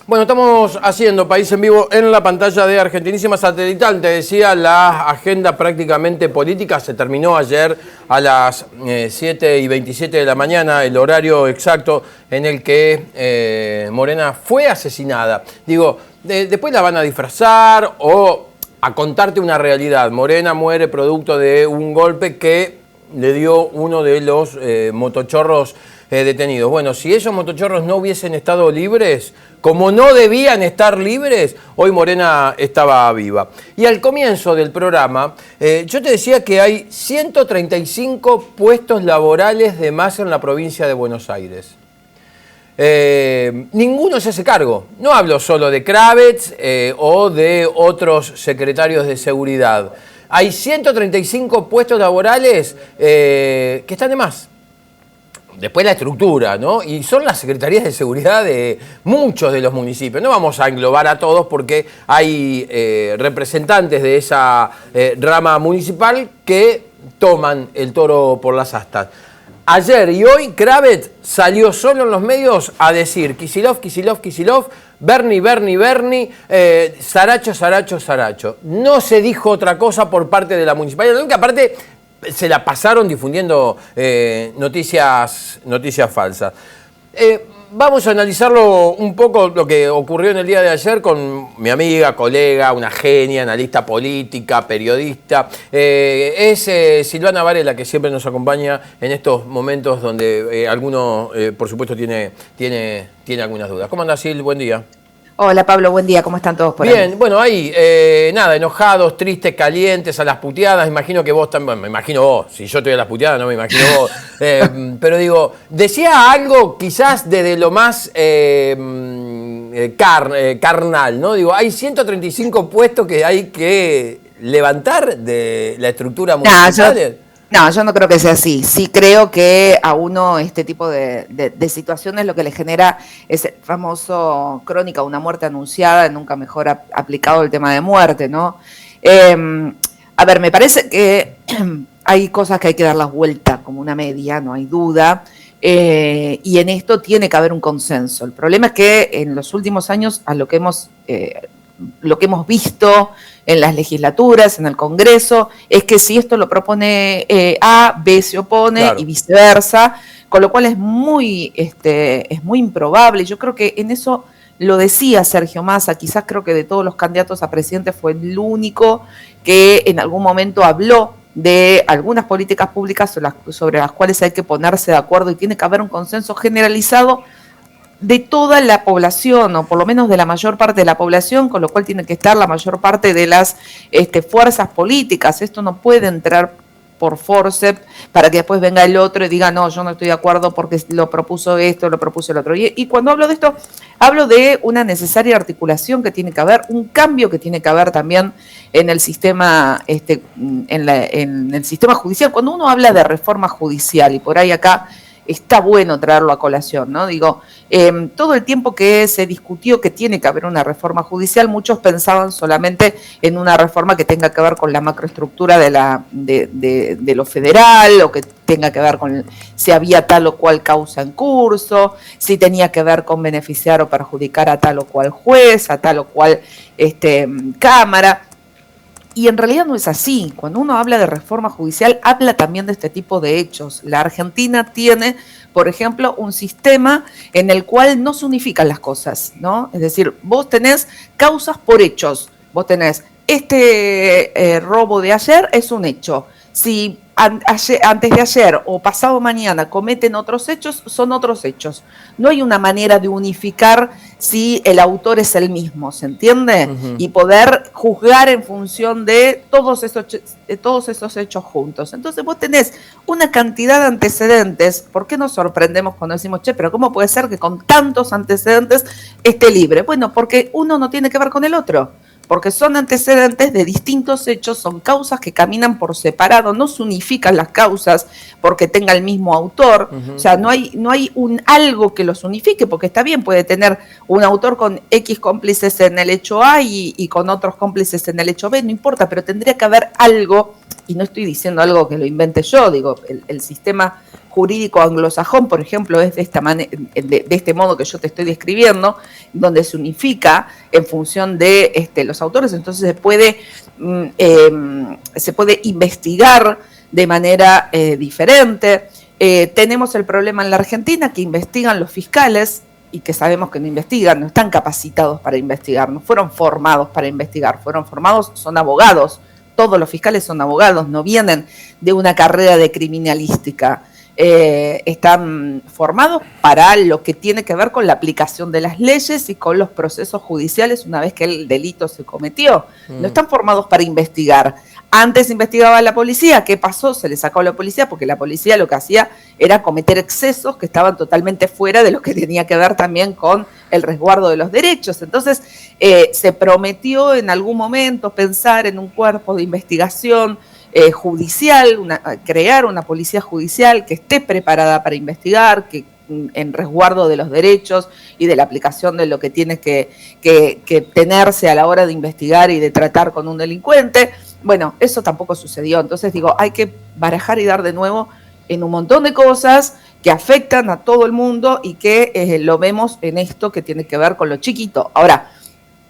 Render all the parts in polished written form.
Bueno, estamos haciendo País en Vivo en la pantalla de Argentinísima Satelital. Te decía, la agenda prácticamente política se terminó ayer a las 7:27 de la mañana, el horario exacto en el que Morena fue asesinada. Digo, después la van a disfrazar o a contarte una realidad. Morena muere producto de un golpe que le dio uno de los motochorros detenidos. Bueno, si esos motochorros no hubiesen estado libres, como no debían estar libres, hoy Morena estaba viva. Y al comienzo del programa, yo te decía que hay 135 puestos laborales de más en la provincia de Buenos Aires. Ninguno se hace cargo. No hablo solo de Kravets o de otros secretarios de seguridad. Hay 135 puestos laborales que están de más. Después la estructura, ¿no? Y son las secretarías de seguridad de muchos de los municipios. No vamos a englobar a todos porque hay representantes de esa rama municipal que toman el toro por las astas. Ayer y hoy Kravets salió solo en los medios a decir Kicillof, Kicillof, Kicillof, Bernie, Bernie, Bernie, Saracho, Saracho, Saracho. No se dijo otra cosa por parte de la municipalidad, aunque aparte se la pasaron difundiendo noticias falsas. Vamos a analizarlo un poco lo que ocurrió en el día de ayer con mi amiga, colega, una genia, analista política, periodista. Es Silvana Varela, que siempre nos acompaña en estos momentos donde alguno, por supuesto, tiene algunas dudas. ¿Cómo andás, Sil? Buen día. Hola Pablo, buen día, ¿cómo están todos por ahí? Bien, bueno, ahí, nada, enojados, tristes, calientes, a las puteadas, imagino que vos también, bueno, me imagino vos, si yo estoy a las puteadas no me imagino vos, pero digo, decía algo quizás desde lo más carnal, ¿no? Digo, hay 135 puestos que hay que levantar de la estructura municipal. No, yo no creo que sea así. Sí creo que a uno este tipo de situaciones lo que le genera es el famoso crónica, una muerte anunciada, nunca mejor aplicado el tema de muerte, ¿no? A ver, me parece que hay cosas que hay que dar las vueltas como una media, no hay duda, y en esto tiene que haber un consenso. El problema es que en los últimos años a lo que hemos visto en las legislaturas, en el Congreso, es que si esto lo propone A, B se opone, claro, y viceversa, con lo cual es muy improbable. Yo creo que en eso lo decía Sergio Massa, quizás creo que de todos los candidatos a presidente fue el único que en algún momento habló de algunas políticas públicas sobre las cuales hay que ponerse de acuerdo y tiene que haber un consenso generalizado de toda la población, o por lo menos de la mayor parte de la población, con lo cual tiene que estar la mayor parte de las fuerzas políticas. Esto no puede entrar por forceps para que después venga el otro y diga, no, yo no estoy de acuerdo porque lo propuso esto, lo propuso el otro. Y cuando hablo de esto, hablo de una necesaria articulación que tiene que haber, un cambio que tiene que haber también en el sistema, en el sistema judicial. Cuando uno habla de reforma judicial, y por ahí acá está bueno traerlo a colación, ¿no? Digo, todo el tiempo que se discutió que tiene que haber una reforma judicial, muchos pensaban solamente en una reforma que tenga que ver con la macroestructura de lo federal, o que tenga que ver con si había tal o cual causa en curso, si tenía que ver con beneficiar o perjudicar a tal o cual juez, a tal o cual cámara. Y en realidad no es así. Cuando uno habla de reforma judicial, habla también de este tipo de hechos. La Argentina tiene, por ejemplo, un sistema en el cual no se unifican las cosas, ¿no? Es decir, vos tenés causas por hechos. Vos tenés robo de ayer es un hecho. Si antes de ayer o pasado mañana cometen otros hechos, son otros hechos. No hay una manera de unificar si el autor es el mismo, ¿se entiende? Uh-huh. Y poder juzgar en función de todos esos hechos juntos. Entonces vos tenés una cantidad de antecedentes. ¿Por qué nos sorprendemos cuando decimos, che, pero cómo puede ser que con tantos antecedentes esté libre? Bueno, porque uno no tiene que ver con el otro. Porque son antecedentes de distintos hechos, son causas que caminan por separado, no se unifican las causas porque tenga el mismo autor, o sea, no hay un algo que los unifique, porque está bien, puede tener un autor con X cómplices en el hecho A y con otros cómplices en el hecho B, no importa, pero tendría que haber algo y no estoy diciendo algo que lo invente yo, digo, el sistema jurídico anglosajón, por ejemplo, es de este modo que yo te estoy describiendo, donde se unifica en función de los autores, entonces se puede investigar de manera diferente. Tenemos el problema en la Argentina que investigan los fiscales y que sabemos que no investigan, no están capacitados para investigar, no fueron formados para investigar, son abogados, todos los fiscales son abogados, no vienen de una carrera de criminalística. Están formados para lo que tiene que ver con la aplicación de las leyes y con los procesos judiciales una vez que el delito se cometió. No están formados para investigar. Antes investigaba la policía. ¿Qué pasó? Se le sacó a la policía porque la policía lo que hacía era cometer excesos que estaban totalmente fuera de lo que tenía que ver también con el resguardo de los derechos. Entonces, se prometió en algún momento pensar en un cuerpo de investigación judicial, crear una policía judicial que esté preparada para investigar, que en resguardo de los derechos y de la aplicación de lo que tiene que tenerse a la hora de investigar y de tratar con un delincuente. Bueno, eso tampoco sucedió. Entonces digo, hay que barajar y dar de nuevo en un montón de cosas que afectan a todo el mundo y que lo vemos en esto que tiene que ver con lo chiquito. Ahora,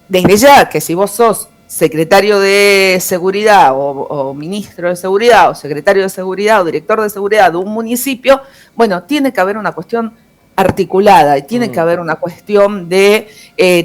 desde ya que si vos sos secretario de seguridad o ministro de seguridad o secretario de seguridad o director de seguridad de un municipio, bueno, tiene que haber una cuestión articulada y tiene que haber una cuestión de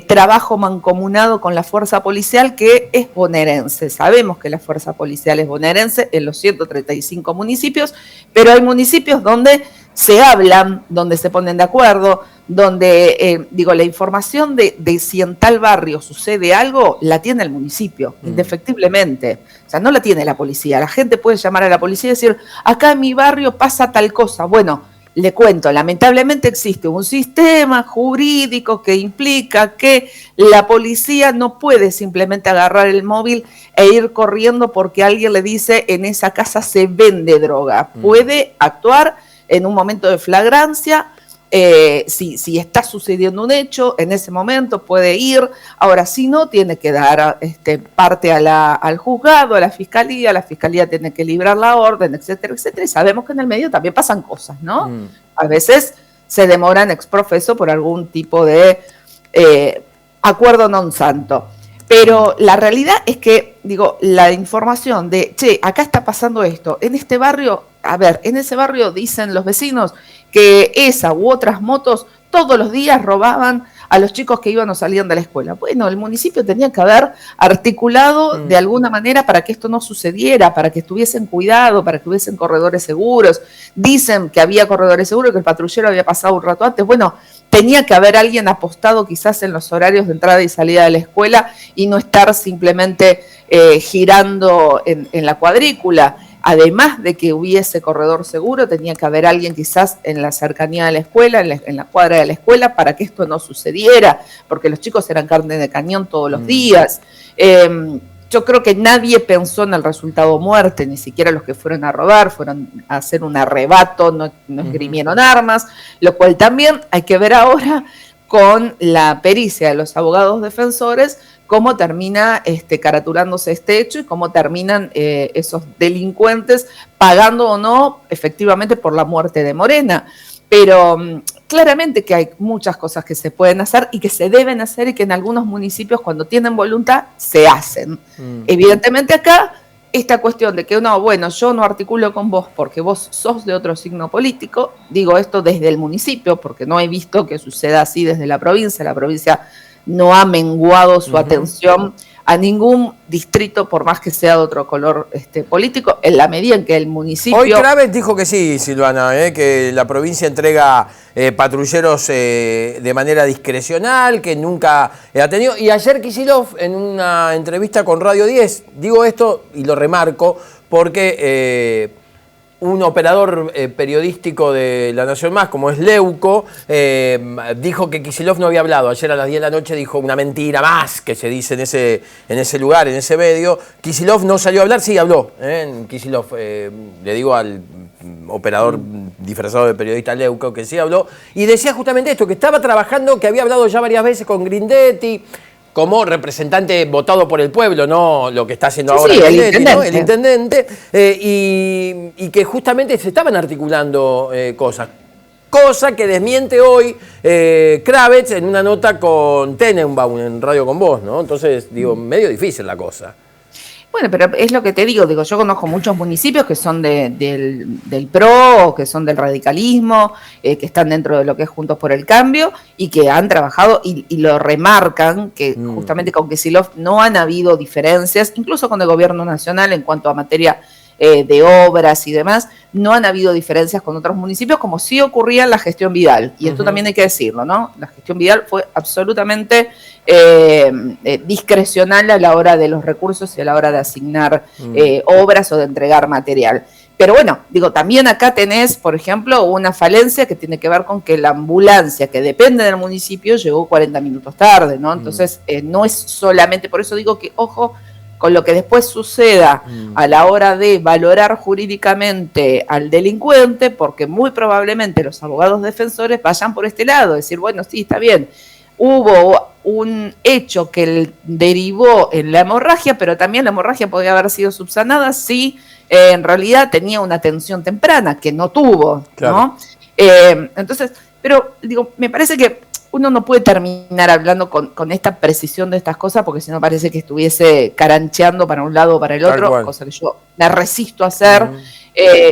trabajo mancomunado con la fuerza policial que es bonaerense. Sabemos que la fuerza policial es bonaerense en los 135 municipios, pero hay municipios donde se hablan, donde se ponen de acuerdo, donde, la información de si en tal barrio sucede algo, la tiene el municipio, indefectiblemente. O sea, no la tiene la policía. La gente puede llamar a la policía y decir, acá en mi barrio pasa tal cosa. Bueno, le cuento, lamentablemente existe un sistema jurídico que implica que la policía no puede simplemente agarrar el móvil e ir corriendo porque alguien le dice en esa casa se vende droga. Puede actuar en un momento de flagrancia, si está sucediendo un hecho, en ese momento puede ir. Ahora, si no, tiene que dar parte al juzgado, a la fiscalía tiene que librar la orden, etcétera, etcétera. Y sabemos que en el medio también pasan cosas, ¿no? A veces se demoran ex professo por algún tipo de acuerdo non santo. Pero la realidad es que, la información de, acá está pasando esto, en este barrio, en ese barrio dicen los vecinos que esa u otras motos todos los días robaban a los chicos que iban o salían de la escuela. Bueno, el municipio tenía que haber articulado de alguna manera para que esto no sucediera, para que estuviesen cuidado, para que hubiesen corredores seguros. Dicen que había corredores seguros, que el patrullero había pasado un rato antes. Bueno, tenía que haber alguien apostado quizás en los horarios de entrada y salida de la escuela y no estar simplemente girando en la cuadrícula. Además de que hubiese corredor seguro, tenía que haber alguien quizás en la cercanía de la escuela, en la cuadra de la escuela, para que esto no sucediera, porque los chicos eran carne de cañón todos los días. Yo creo que nadie pensó en el resultado muerte, ni siquiera los que fueron a robar, fueron a hacer un arrebato, no esgrimieron armas, lo cual también hay que ver ahora con la pericia de los abogados defensores, cómo termina caratulándose este hecho y cómo terminan esos delincuentes pagando o no efectivamente por la muerte de Morena. Pero claramente que hay muchas cosas que se pueden hacer y que se deben hacer y que en algunos municipios cuando tienen voluntad se hacen. Evidentemente acá esta cuestión de que yo no articulo con vos porque vos sos de otro signo político, digo esto desde el municipio porque no he visto que suceda así desde la provincia no ha menguado su atención a ningún distrito, por más que sea de otro color político, en la medida en que el municipio... Hoy Kravet dijo que sí, Silvana, que la provincia entrega patrulleros de manera discrecional, que nunca ha tenido. Y ayer Kicillof, en una entrevista con Radio 10, digo esto y lo remarco, porque... un operador periodístico de La Nación Más, como es Leuco, dijo que Kicillof no había hablado. Ayer a las 10 de la noche dijo una mentira más, que se dice en ese lugar, en ese medio. Kicillof no salió a hablar, sí habló. Kicillof, le digo al operador disfrazado de periodista Leuco, que sí habló. Y decía justamente esto, que estaba trabajando, que había hablado ya varias veces con Grindetti, como representante votado por el pueblo, no lo que está haciendo ahora el Michetti, intendente, ¿no? El intendente, y que justamente se estaban articulando cosas. Cosa que desmiente hoy Kravets en una nota con Tenenbaum en Radio Con Vos, ¿no? Entonces, digo, medio difícil la cosa. Bueno, pero es lo que te digo, yo conozco muchos municipios que son del PRO, que son del radicalismo, que están dentro de lo que es Juntos por el Cambio y que han trabajado y lo remarcan, que justamente con Kicillof no han habido diferencias, incluso con el gobierno nacional en cuanto a materia de obras y demás, no han habido diferencias con otros municipios, como sí ocurría en la gestión Vidal. Y esto también hay que decirlo, ¿no? La gestión Vidal fue absolutamente discrecional a la hora de los recursos y a la hora de asignar obras o de entregar material. Pero bueno, digo, también acá tenés, por ejemplo, una falencia que tiene que ver con que la ambulancia que depende del municipio llegó 40 minutos tarde, ¿no? Entonces, no es solamente, por eso digo que, ojo, con lo que después suceda a la hora de valorar jurídicamente al delincuente, porque muy probablemente los abogados defensores vayan por este lado, decir, bueno, sí, está bien, hubo un hecho que derivó en la hemorragia, pero también la hemorragia podría haber sido subsanada si en realidad tenía una atención temprana, que no tuvo, claro, ¿no? Entonces, pero digo, me parece que uno no puede terminar hablando con esta precisión de estas cosas, porque si no parece que estuviese carancheando para un lado o para el otro, cosa que yo me resisto a hacer.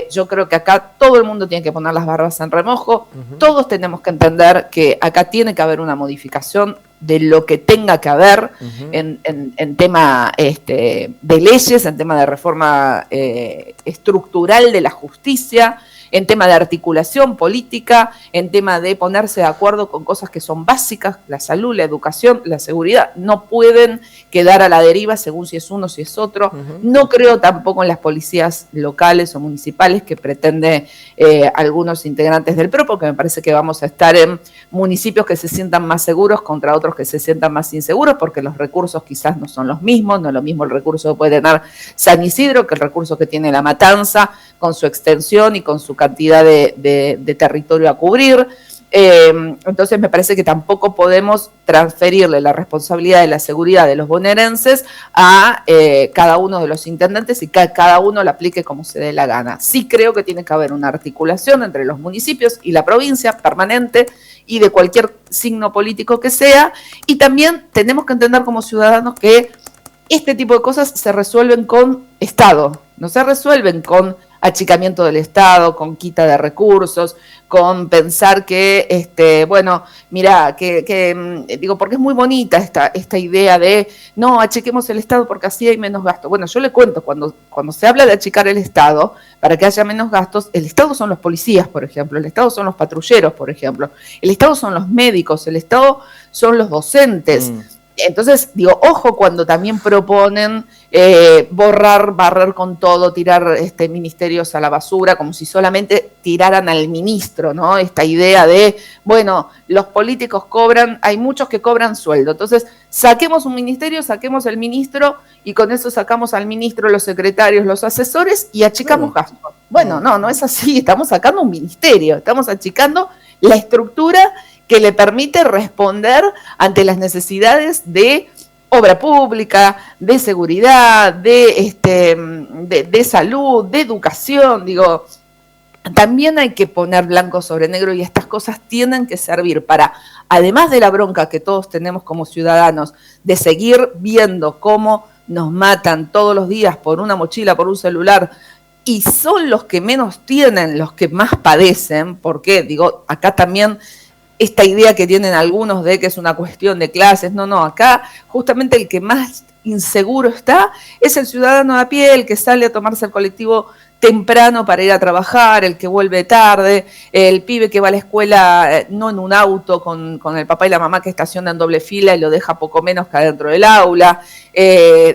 Yo creo que acá todo el mundo tiene que poner las barbas en remojo, todos tenemos que entender que acá tiene que haber una modificación de lo que tenga que haber en tema de leyes, en tema de reforma estructural de la justicia, en tema de articulación política, en tema de ponerse de acuerdo con cosas que son básicas, la salud, la educación, la seguridad, no pueden quedar a la deriva según si es uno o si es otro. No creo tampoco en las policías locales o municipales que pretende algunos integrantes del PRO, porque me parece que vamos a estar en municipios que se sientan más seguros contra otros que se sientan más inseguros, porque los recursos quizás no son los mismos, no es lo mismo el recurso que puede tener San Isidro que el recurso que tiene La Matanza, con su extensión y con su cantidad de territorio a cubrir. Entonces me parece que tampoco podemos transferirle la responsabilidad de la seguridad de los bonaerenses a cada uno de los intendentes y que cada uno la aplique como se dé la gana. Sí creo que tiene que haber una articulación entre los municipios y la provincia permanente y de cualquier signo político que sea, y también tenemos que entender como ciudadanos que este tipo de cosas se resuelven con Estado, no se resuelven con achicamiento del Estado, con quita de recursos, con pensar que, bueno, mira, digo, porque es muy bonita esta idea de, no, achiquemos el Estado porque así hay menos gasto. Bueno, yo le cuento, cuando se habla de achicar el Estado, para que haya menos gastos, el Estado son los policías, por ejemplo, el Estado son los patrulleros, por ejemplo, el Estado son los médicos, el Estado son los docentes. Entonces, digo, ojo cuando también proponen barrer con todo, tirar ministerios a la basura, como si solamente tiraran al ministro, ¿no? Esta idea de, bueno, los políticos cobran, hay muchos que cobran sueldo, entonces saquemos un ministerio, saquemos el ministro y con eso sacamos al ministro, los secretarios, los asesores y achicamos gastos. Bueno, no es así, estamos sacando un ministerio, estamos achicando la estructura que le permite responder ante las necesidades de obra pública, de seguridad, de salud, de educación. Digo, también hay que poner blanco sobre negro y estas cosas tienen que servir para, además de la bronca que todos tenemos como ciudadanos, de seguir viendo cómo nos matan todos los días por una mochila, por un celular, y son los que menos tienen, los que más padecen, porque, digo, acá también esta idea que tienen algunos de que es una cuestión de clases, no, acá justamente el que más inseguro está es el ciudadano a pie, el que sale a tomarse el colectivo temprano para ir a trabajar, el que vuelve tarde, el pibe que va a la escuela no en un auto con el papá y la mamá que estaciona en doble fila y lo deja poco menos que adentro del aula.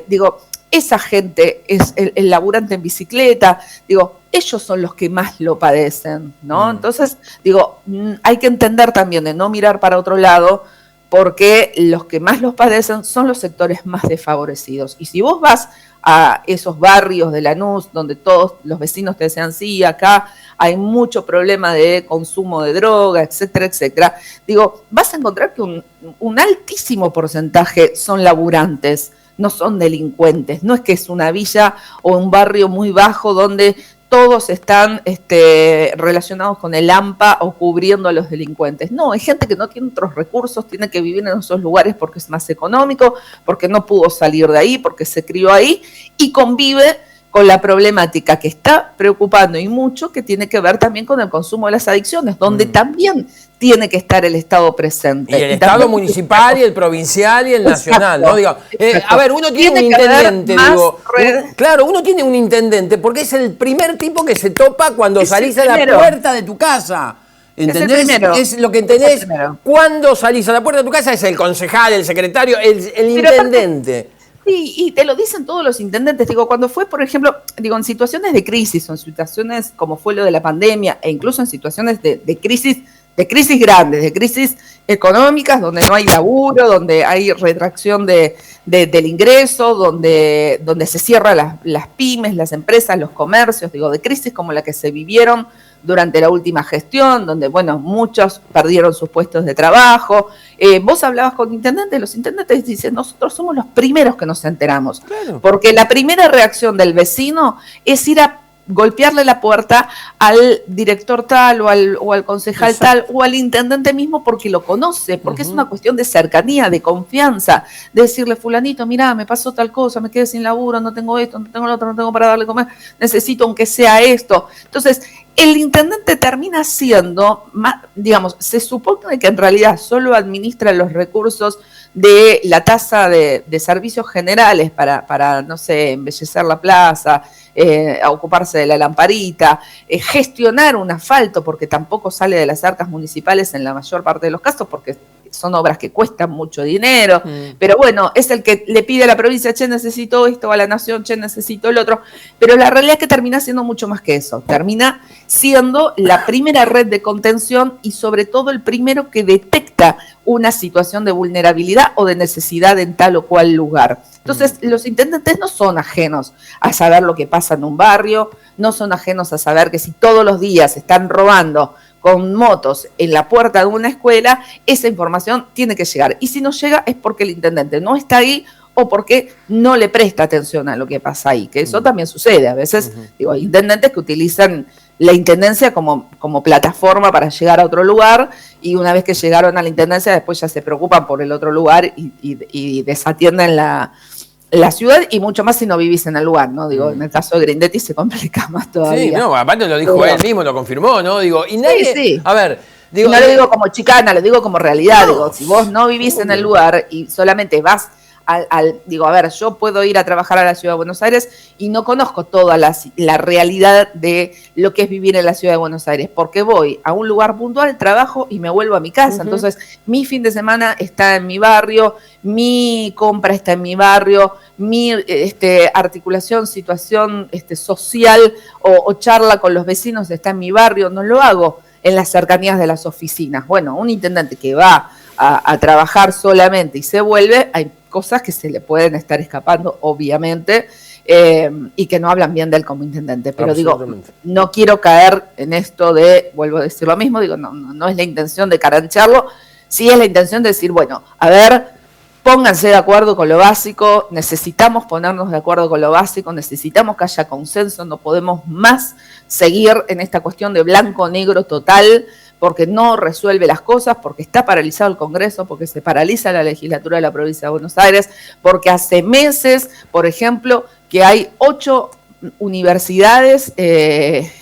Digo, esa gente es el laburante en bicicleta, digo, ellos son los que más lo padecen, ¿no? Entonces, digo, hay que entender también de no mirar para otro lado, porque los que más los padecen son los sectores más desfavorecidos. Y si vos vas a esos barrios de Lanús, donde todos los vecinos te decían, sí, acá hay mucho problema de consumo de droga, etcétera, etcétera. Digo, vas a encontrar que un altísimo porcentaje son laburantes, no son delincuentes. No es que es una villa o un barrio muy bajo donde todos están relacionados con el AMPA o cubriendo a los delincuentes. No, hay gente que no tiene otros recursos, tiene que vivir en esos lugares porque es más económico, porque no pudo salir de ahí, porque se crió ahí y convive con la problemática que está preocupando y mucho, que tiene que ver también con el consumo de las adicciones, donde también tiene que estar el Estado presente. Y el Estado municipal y el provincial y el nacional, ¿no? Digo, a ver, uno tiene un intendente, claro, uno tiene un intendente porque es el primer tipo que se topa cuando salís a la puerta de tu casa. ¿Entendés? Es lo que entendés. Cuando salís a la puerta de tu casa es el concejal, el secretario, el intendente. Sí, y te lo dicen todos los intendentes. Digo, cuando fue, por ejemplo, en situaciones de crisis, o en situaciones como fue lo de la pandemia, e incluso en situaciones de crisis grandes, de crisis económicas, donde no hay laburo, donde hay retracción del ingreso, donde se cierran las pymes, las empresas, los comercios, de crisis como la que se vivieron durante la última gestión, donde, bueno, muchos perdieron sus puestos de trabajo. Vos hablabas con intendentes, los intendentes dicen, nosotros somos los primeros que nos enteramos, claro, porque la primera reacción del vecino es ir a golpearle la puerta al director tal o al concejal tal o al intendente mismo porque lo conoce, porque es una cuestión de cercanía, de confianza, de decirle, fulanito, mirá, me pasó tal cosa, me quedé sin laburo, no tengo esto, no tengo lo otro, no tengo para darle comer, necesito aunque sea esto. Entonces, el intendente termina siendo, digamos, se supone que en realidad solo administra los recursos de la tasa de servicios generales para, no sé, embellecer la plaza, a ocuparse de la lamparita, gestionar un asfalto, porque tampoco sale de las arcas municipales en la mayor parte de los casos, porque son obras que cuestan mucho dinero, pero bueno, es el que le pide a la provincia, che, necesito esto, a la nación, che, necesito el otro, pero la realidad es que termina siendo mucho más que eso, termina siendo la primera red de contención y sobre todo el primero que detecta una situación de vulnerabilidad o de necesidad en tal o cual lugar. Entonces, los intendentes no son ajenos a saber lo que pasa en un barrio, no son ajenos a saber que si todos los días están robando con motos en la puerta de una escuela, esa información tiene que llegar. Y si no llega es porque el intendente no está ahí o porque no le presta atención a lo que pasa ahí, que eso también sucede. A veces, hay intendentes que utilizan la intendencia como plataforma para llegar a otro lugar y una vez que llegaron a la intendencia después ya se preocupan por el otro lugar y desatienden la ciudad y mucho más si no vivís en el lugar, ¿no? En el caso de Grindetti se complica más todavía. Sí, no, aparte lo dijo él mismo, lo confirmó, ¿no? Y nadie, sí. A ver, no lo digo como chicana, lo digo como realidad. No, si vos no vivís en el lugar y solamente vas yo puedo ir a trabajar a la Ciudad de Buenos Aires y no conozco toda la realidad de lo que es vivir en la Ciudad de Buenos Aires, porque voy a un lugar puntual, trabajo y me vuelvo a mi casa. Entonces, mi fin de semana está en mi barrio, mi compra está en mi barrio, mi articulación, situación social o charla con los vecinos está en mi barrio, no lo hago en las cercanías de las oficinas. Bueno, un intendente que va a trabajar solamente y se vuelve, hay cosas que se le pueden estar escapando, obviamente, y que no hablan bien de él como intendente. Pero no quiero caer en esto de, vuelvo a decir lo mismo, no es la intención de carancharlo, sí es la intención de decir, bueno, a ver, pónganse de acuerdo con lo básico, necesitamos ponernos de acuerdo con lo básico, necesitamos que haya consenso, no podemos más seguir en esta cuestión de blanco-negro total, porque no resuelve las cosas, porque está paralizado el Congreso, porque se paraliza la legislatura de la provincia de Buenos Aires, porque hace meses, por ejemplo, que hay 8 universidades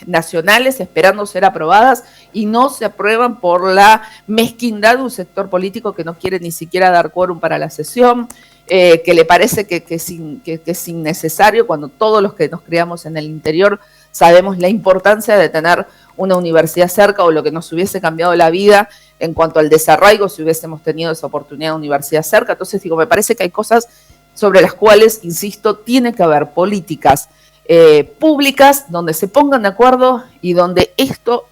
nacionales esperando ser aprobadas y no se aprueban por la mezquindad de un sector político que no quiere ni siquiera dar quórum para la sesión, que le parece que es innecesario, cuando todos los que nos criamos en el interior sabemos la importancia de tener una universidad cerca, o lo que nos hubiese cambiado la vida en cuanto al desarraigo si hubiésemos tenido esa oportunidad de universidad cerca. Entonces, me parece que hay cosas sobre las cuales, insisto, tiene que haber políticas públicas donde se pongan de acuerdo y donde esto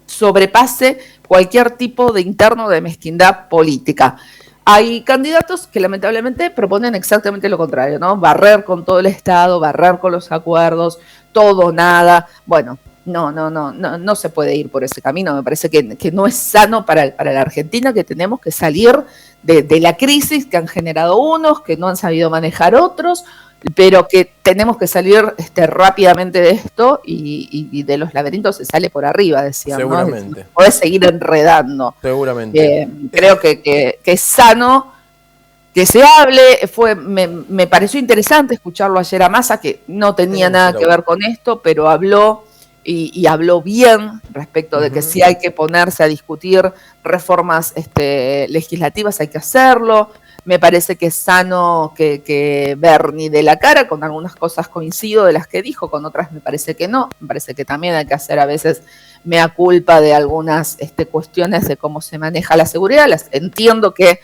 sobrepase cualquier tipo de interno de mezquindad política. Hay candidatos que lamentablemente proponen exactamente lo contrario, ¿no? Barrer con todo el Estado, barrer con los acuerdos, todo, nada. Bueno, no se puede ir por ese camino. Me parece que no es sano para la Argentina, que tenemos que salir de la crisis que han generado unos, que no han sabido manejar otros, pero que tenemos que salir rápidamente de esto y de los laberintos se sale por arriba, decían. Seguramente. ¿No? Podés seguir enredando. Seguramente. Creo que es sano que se hable. Me pareció interesante escucharlo ayer a Massa, que no tenía nada que ver con esto, pero habló y habló bien respecto de que si hay que ponerse a discutir reformas legislativas, hay que hacerlo. Me parece que es sano que Bernie dé la cara, con algunas cosas coincido de las que dijo, con otras me parece que no. Me parece que también hay que hacer a veces mea culpa de algunas cuestiones de cómo se maneja la seguridad. Entiendo que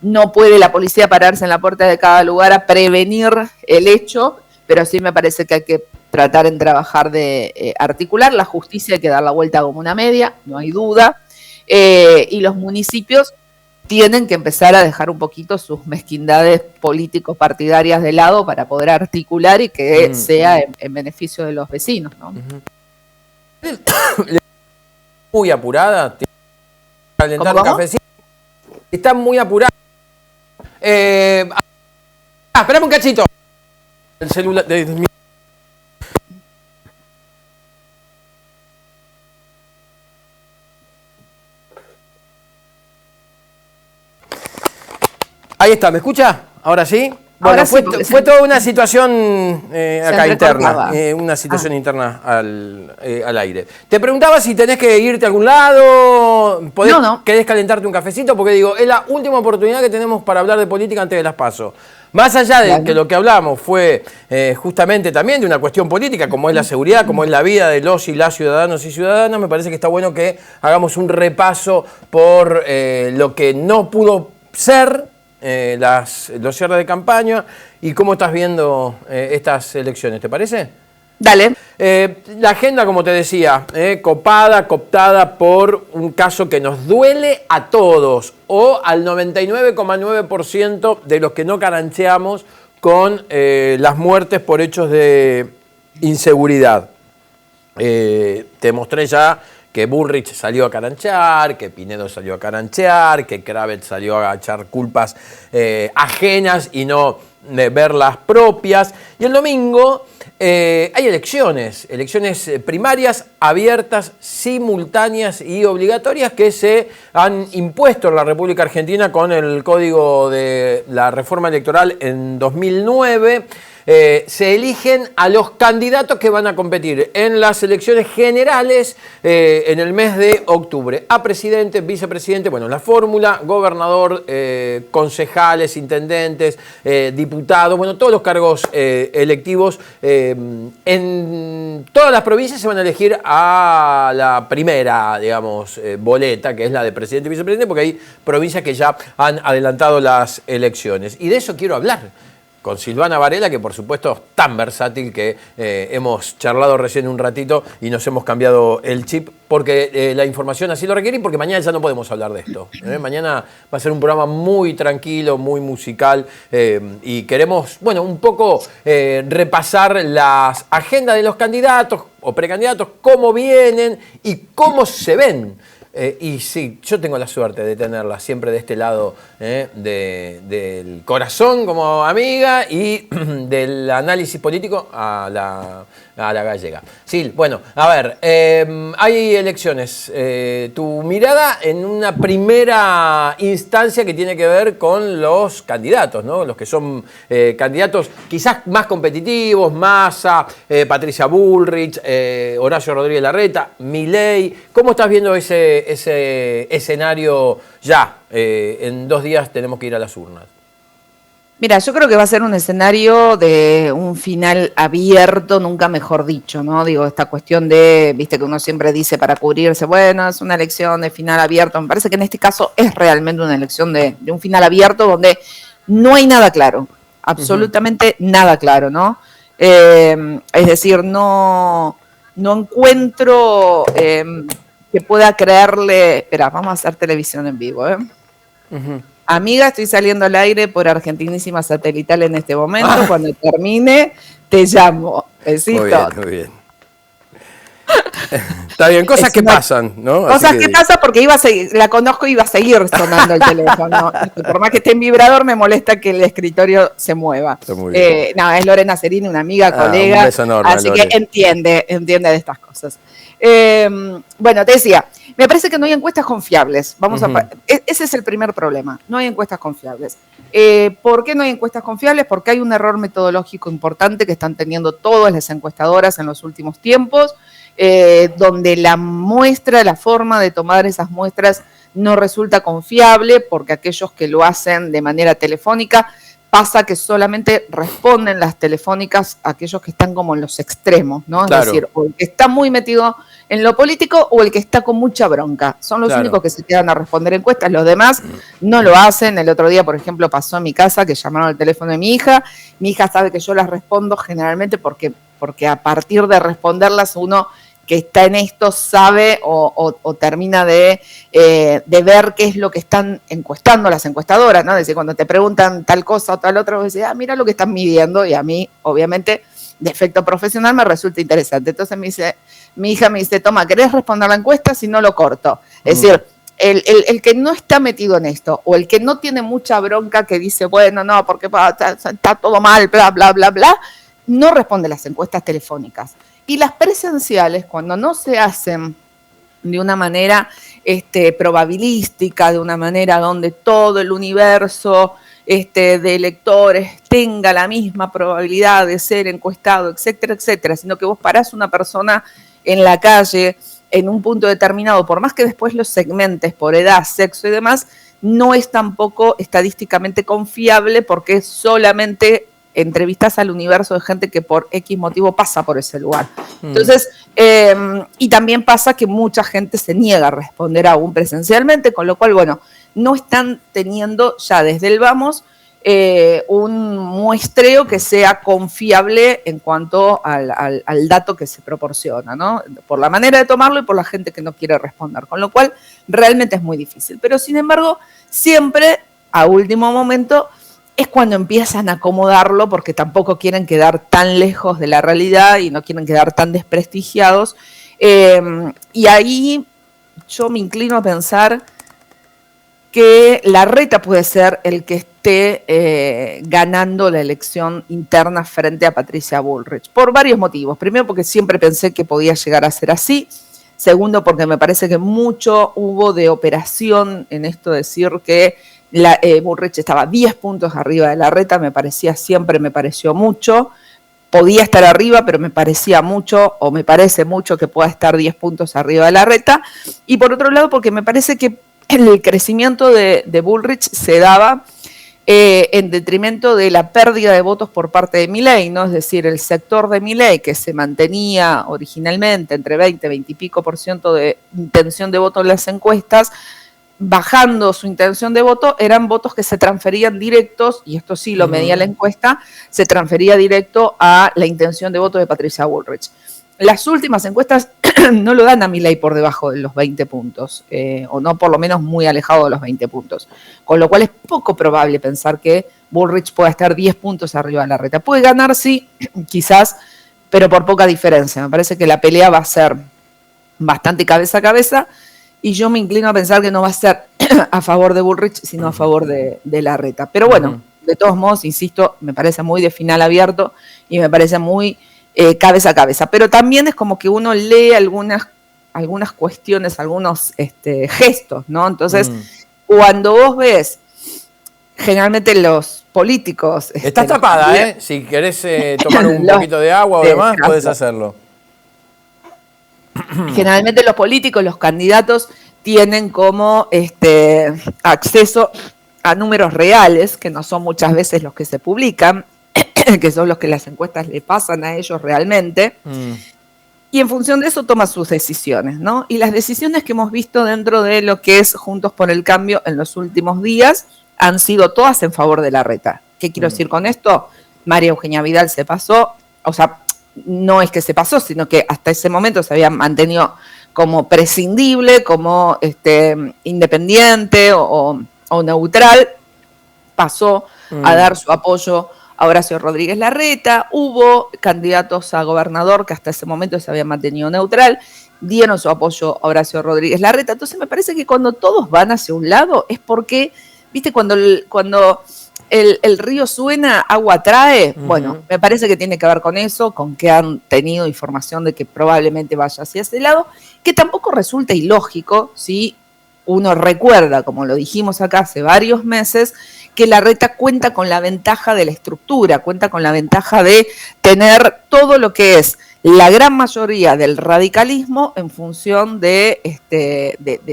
no puede la policía pararse en la puerta de cada lugar a prevenir el hecho, pero sí me parece que hay que tratar en trabajar de articular. La justicia hay que dar la vuelta como una media, no hay duda, y los municipios tienen que empezar a dejar un poquito sus mezquindades político-partidarias de lado para poder articular y que sea en beneficio de los vecinos, ¿no? Muy apurada, calentar un cafecito. Está muy apurada. Esperame un cachito. El celular. Ahí está, ¿me escucha? ¿Ahora sí? Bueno, fue toda una situación acá interna, una situación interna al aire. Te preguntaba si tenés que irte a algún lado, ¿querés calentarte un cafecito? Porque digo, es la última oportunidad que tenemos para hablar de política antes de las PASO. Más allá de que lo que hablamos fue justamente también de una cuestión política, como es la seguridad, como es la vida de los y las ciudadanos y ciudadanas, me parece que está bueno que hagamos un repaso por lo que no pudo ser, los cierres de campaña y cómo estás viendo estas elecciones, ¿te parece? Dale. La agenda, como te decía, cooptada por un caso que nos duele a todos o al 99,9% de los que no carancheamos con las muertes por hechos de inseguridad. Te mostré ya que Bullrich salió a caranchear, que Pinedo salió a caranchear, que Kravet salió a echar culpas ajenas y no ver las propias. Y el domingo hay elecciones primarias abiertas, simultáneas y obligatorias que se han impuesto en la República Argentina con el Código de la Reforma Electoral en 2009. Se eligen a los candidatos que van a competir en las elecciones generales en el mes de octubre. A presidente, vicepresidente, bueno, la fórmula, gobernador, concejales, intendentes, diputados, bueno, todos los cargos electivos. En todas las provincias se van a elegir a la primera, digamos, boleta, que es la de presidente y vicepresidente, porque hay provincias que ya han adelantado las elecciones. Y de eso quiero hablar con Silvana Varela, que por supuesto es tan versátil que hemos charlado recién un ratito y nos hemos cambiado el chip porque la información así lo requiere y porque mañana ya no podemos hablar de esto. Mañana va a ser un programa muy tranquilo, muy musical y queremos, bueno, un poco repasar las agendas de los candidatos o precandidatos, cómo vienen y cómo se ven. Y sí, yo tengo la suerte de tenerla siempre de este lado del corazón como amiga y del análisis político a la gallega. Sil, bueno, a ver, hay elecciones. Tu mirada en una primera instancia que tiene que ver con los candidatos, ¿no? Los que son candidatos quizás más competitivos, Massa, Patricia Bullrich, Horacio Rodríguez Larreta, Milei. ¿Cómo estás viendo ese escenario ya? En 2 días tenemos que ir a las urnas. Mira, yo creo que va a ser un escenario de un final abierto, nunca mejor dicho, ¿no? Digo, esta cuestión de, viste que uno siempre dice para cubrirse, bueno, es una elección de final abierto. Me parece que en este caso es realmente una elección de un final abierto donde no hay nada claro, absolutamente nada claro, ¿no? Es decir, no encuentro que pueda creerle. Espera, vamos a hacer televisión en vivo, ¿eh? Amiga, estoy saliendo al aire por Argentinísima Satelital en este momento. Cuando termine, te llamo. Besito. Muy bien. Está bien, cosas que pasan, ¿no? Cosas que pasan porque iba a seguir, la conozco y iba a seguir sonando el teléfono. Por más que esté en vibrador, me molesta que el escritorio se mueva. No, es Lorena Cerini, una amiga, colega. Un beso enorme, así Lore. Que entiende de estas cosas. Bueno, te decía, me parece que no hay encuestas confiables. Ese es el primer problema. No hay encuestas confiables. ¿Por qué no hay encuestas confiables? Porque hay un error metodológico importante que están teniendo todas las encuestadoras en los últimos tiempos. Donde la muestra, la forma de tomar esas muestras no resulta confiable, porque aquellos que lo hacen de manera telefónica, pasa que solamente responden las telefónicas a aquellos que están como en los extremos, ¿no? Claro. Es decir, o el que está muy metido en lo político o el que está con mucha bronca. Son los únicos que se quedan a responder encuestas, los demás no lo hacen. El otro día, por ejemplo, pasó en mi casa que llamaron al teléfono de mi hija sabe que yo las respondo generalmente porque a partir de responderlas uno que está en esto sabe o termina de ver qué es lo que están encuestando las encuestadoras, ¿no? Es decir, cuando te preguntan tal cosa o tal otra, vos decís, mira lo que están midiendo, y a mí, obviamente, de efecto profesional me resulta interesante. Entonces mi hija me dice, toma, ¿querés responder la encuesta? Si no, lo corto. Es decir, el que no está metido en esto, o el que no tiene mucha bronca, que dice, bueno, no, porque está todo mal, bla, bla, bla, bla, no responde las encuestas telefónicas. Y las presenciales, cuando no se hacen de una manera probabilística, de una manera donde todo el universo de electores tenga la misma probabilidad de ser encuestado, etcétera, etcétera, sino que vos parás una persona en la calle en un punto determinado, por más que después los segmentes por edad, sexo y demás, no es tampoco estadísticamente confiable, porque es solamente entrevistas al universo de gente que por X motivo pasa por ese lugar. Entonces, y también pasa que mucha gente se niega a responder aún presencialmente, con lo cual, bueno, no están teniendo ya desde el vamos un muestreo que sea confiable en cuanto al dato que se proporciona, ¿no? Por la manera de tomarlo y por la gente que no quiere responder, con lo cual realmente es muy difícil. Pero sin embargo, siempre a último momento es cuando empiezan a acomodarlo, porque tampoco quieren quedar tan lejos de la realidad y no quieren quedar tan desprestigiados. Y ahí yo me inclino a pensar que Larreta puede ser el que esté ganando la elección interna frente a Patricia Bullrich, por varios motivos. Primero, porque siempre pensé que podía llegar a ser así. Segundo, porque me parece que mucho hubo de operación en esto de decir que Bullrich estaba 10 puntos arriba de Larreta, me pareció mucho. Podía estar arriba, pero me parecía mucho, o me parece mucho que pueda estar 10 puntos arriba de Larreta. Y por otro lado, porque me parece que el crecimiento de Bullrich se daba en detrimento de la pérdida de votos por parte de Milei, ¿no? Es decir, el sector de Milei, que se mantenía originalmente entre 20 y pico % de intención de voto en las encuestas, bajando su intención de voto, eran votos que se transferían directos, y esto sí lo medía la encuesta, se transfería directo a la intención de voto de Patricia Bullrich. Las últimas encuestas no lo dan a Milei por debajo de los 20 puntos, o no por lo menos muy alejado de los 20 puntos, con lo cual es poco probable pensar que Bullrich pueda estar 10 puntos arriba de Larreta. Puede ganar, sí, quizás, pero por poca diferencia. Me parece que la pelea va a ser bastante cabeza a cabeza, y yo me inclino a pensar que no va a ser a favor de Bullrich, sino a favor de Larreta. Pero bueno, de todos modos, insisto, me parece muy de final abierto y me parece muy cabeza a cabeza. Pero también es como que uno lee algunas cuestiones, algunos gestos, ¿no? Entonces, cuando vos ves, generalmente los políticos... Estás tapada, ¿eh? Si querés tomar un poquito de agua o demás, podés hacerlo. Generalmente los políticos, los candidatos, tienen como acceso a números reales, que no son muchas veces los que se publican, que son los que las encuestas le pasan a ellos realmente, y en función de eso toma sus decisiones, ¿no? Y las decisiones que hemos visto dentro de lo que es Juntos por el Cambio en los últimos días han sido todas en favor de Larreta. ¿Qué quiero decir con esto? María Eugenia Vidal se pasó, o sea, no es que se pasó, sino que hasta ese momento se había mantenido como prescindible, como independiente o neutral, pasó a dar su apoyo a Horacio Rodríguez Larreta, hubo candidatos a gobernador que hasta ese momento se habían mantenido neutral, dieron su apoyo a Horacio Rodríguez Larreta. Entonces me parece que cuando todos van hacia un lado es porque, viste, cuando el río suena, agua trae. Bueno, me parece que tiene que ver con eso, con que han tenido información de que probablemente vaya hacia ese lado, que tampoco resulta ilógico si uno recuerda, como lo dijimos acá hace varios meses, que Larreta cuenta con la ventaja de la estructura, cuenta con la ventaja de tener todo lo que es la gran mayoría del radicalismo en función de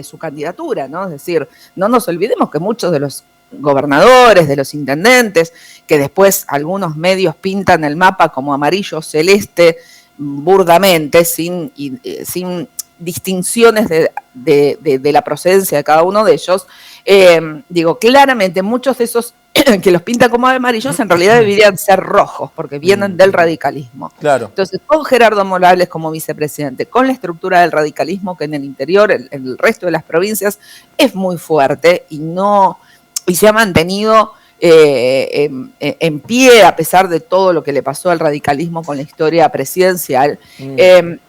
su candidatura, ¿no? Es decir, no nos olvidemos que muchos de los gobernadores, de los intendentes, que después algunos medios pintan el mapa como amarillo celeste burdamente, sin distinciones de la procedencia de cada uno de ellos, claramente muchos de esos que los pintan como amarillos en realidad deberían ser rojos, porque vienen del radicalismo. Claro. Entonces, con Gerardo Morales como vicepresidente, con la estructura del radicalismo que en el interior, en el resto de las provincias, es muy fuerte y se ha mantenido en pie a pesar de todo lo que le pasó al radicalismo con la historia presidencial.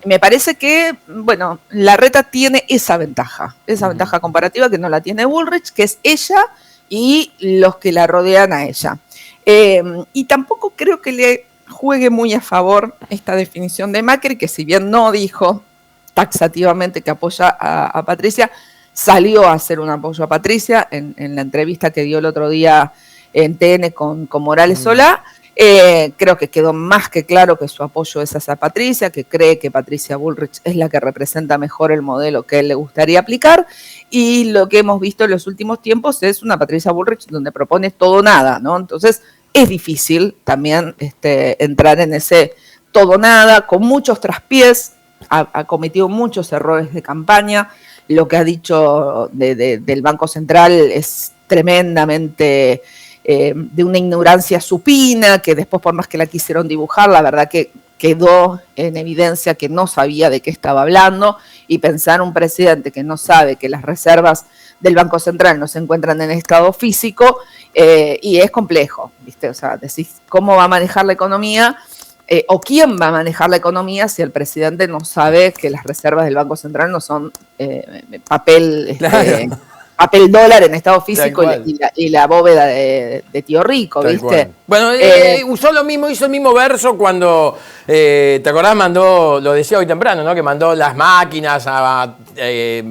Me parece que, bueno, Larreta tiene esa ventaja comparativa que no la tiene Bullrich, que es ella y los que la rodean a ella. Y tampoco creo que le juegue muy a favor esta definición de Macri, que si bien no dijo taxativamente que apoya a Patricia, salió a hacer un apoyo a Patricia en la entrevista que dio el otro día en TN con Morales Solá. Creo que quedó más que claro que su apoyo es hacia Patricia, que cree que Patricia Bullrich es la que representa mejor el modelo que él le gustaría aplicar, y lo que hemos visto en los últimos tiempos es una Patricia Bullrich donde propone todo o nada, ¿no? Entonces es difícil también entrar en ese todo o nada, con muchos traspiés, ha cometido muchos errores de campaña. Lo que ha dicho del Banco Central es tremendamente de una ignorancia supina, que después, por más que la quisieron dibujar, la verdad que quedó en evidencia que no sabía de qué estaba hablando, y pensar un presidente que no sabe que las reservas del Banco Central no se encuentran en estado físico, y es complejo, ¿viste? O sea, decís, ¿cómo va a manejar la economía? ¿O quién va a manejar la economía si el presidente no sabe que las reservas del Banco Central no son papel dólar en estado físico y la bóveda de Tío Rico, Tal ¿viste? cual. Bueno, usó lo mismo, hizo el mismo verso cuando, ¿te acordás? Lo decía hoy temprano, ¿no? Que mandó las máquinas a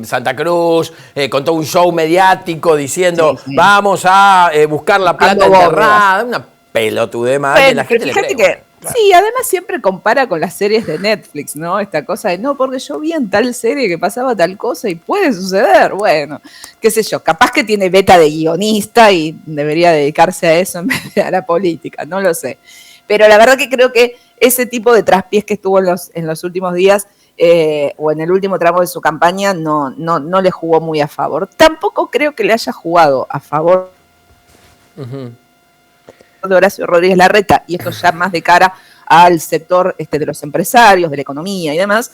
Santa Cruz, con todo un show mediático diciendo, vamos a buscar la plata enterrada. Una pelotudez más, que la gente le cree. Claro. Sí, además siempre compara con las series de Netflix, ¿no? Esta cosa de, no, porque yo vi en tal serie que pasaba tal cosa y puede suceder. Bueno, qué sé yo, capaz que tiene beta de guionista y debería dedicarse a eso en vez de a la política, no lo sé. Pero la verdad que creo que ese tipo de traspiés que estuvo en los últimos días o en el último tramo de su campaña no le jugó muy a favor. Tampoco creo que le haya jugado a favor de Horacio Rodríguez Larreta, y esto ya más de cara al sector de los empresarios, de la economía y demás,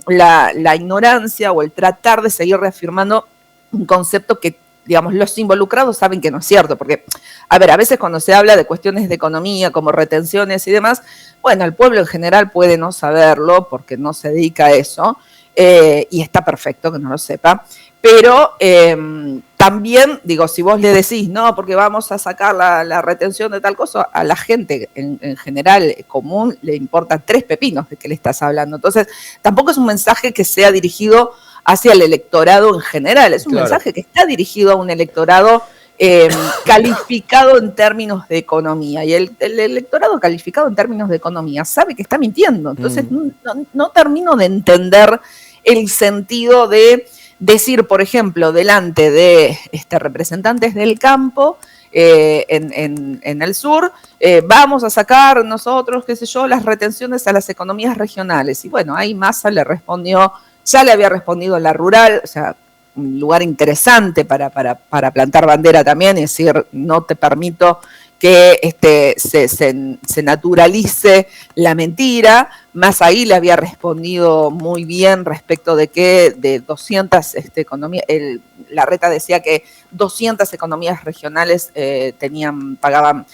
la ignorancia o el tratar de seguir reafirmando un concepto que, digamos, los involucrados saben que no es cierto, porque, a veces cuando se habla de cuestiones de economía, como retenciones y demás, bueno, el pueblo en general puede no saberlo porque no se dedica a eso, y está perfecto que no lo sepa, pero también, digo, si vos le decís, no, porque vamos a sacar la retención de tal cosa, a la gente en general común le importa 3 pepinos de qué le estás hablando. Entonces, tampoco es un mensaje que sea dirigido hacia el electorado en general, es un mensaje que está dirigido a un electorado calificado en términos de economía. Y el electorado calificado en términos de economía sabe que está mintiendo. Entonces, no termino de entender el sentido de decir, por ejemplo, delante de representantes del campo en el sur, vamos a sacar nosotros, qué sé yo, las retenciones a las economías regionales. Y bueno, ahí Massa le respondió, ya le había respondido en la rural, o sea, un lugar interesante para plantar bandera también, y decir, no te permito que se naturalice la mentira. Massa ahí le había respondido muy bien respecto de que de 200 economías, Larreta decía que 200 economías regionales pagaban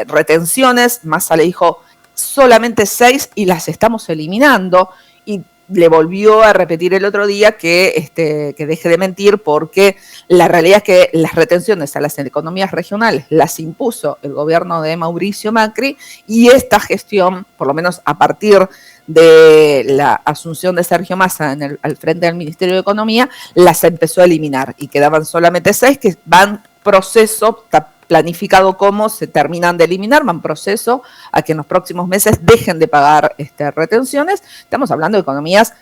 retenciones. Massa le dijo solamente 6 y las estamos eliminando, y le volvió a repetir el otro día que deje de mentir, porque la realidad es que las retenciones a las economías regionales las impuso el gobierno de Mauricio Macri, y esta gestión, por lo menos a partir de la asunción de Sergio Massa al frente del Ministerio de Economía, las empezó a eliminar, y quedaban solamente 6 que van proceso, planificado cómo se terminan de eliminar, van proceso a que en los próximos meses dejen de pagar retenciones. Estamos hablando de economías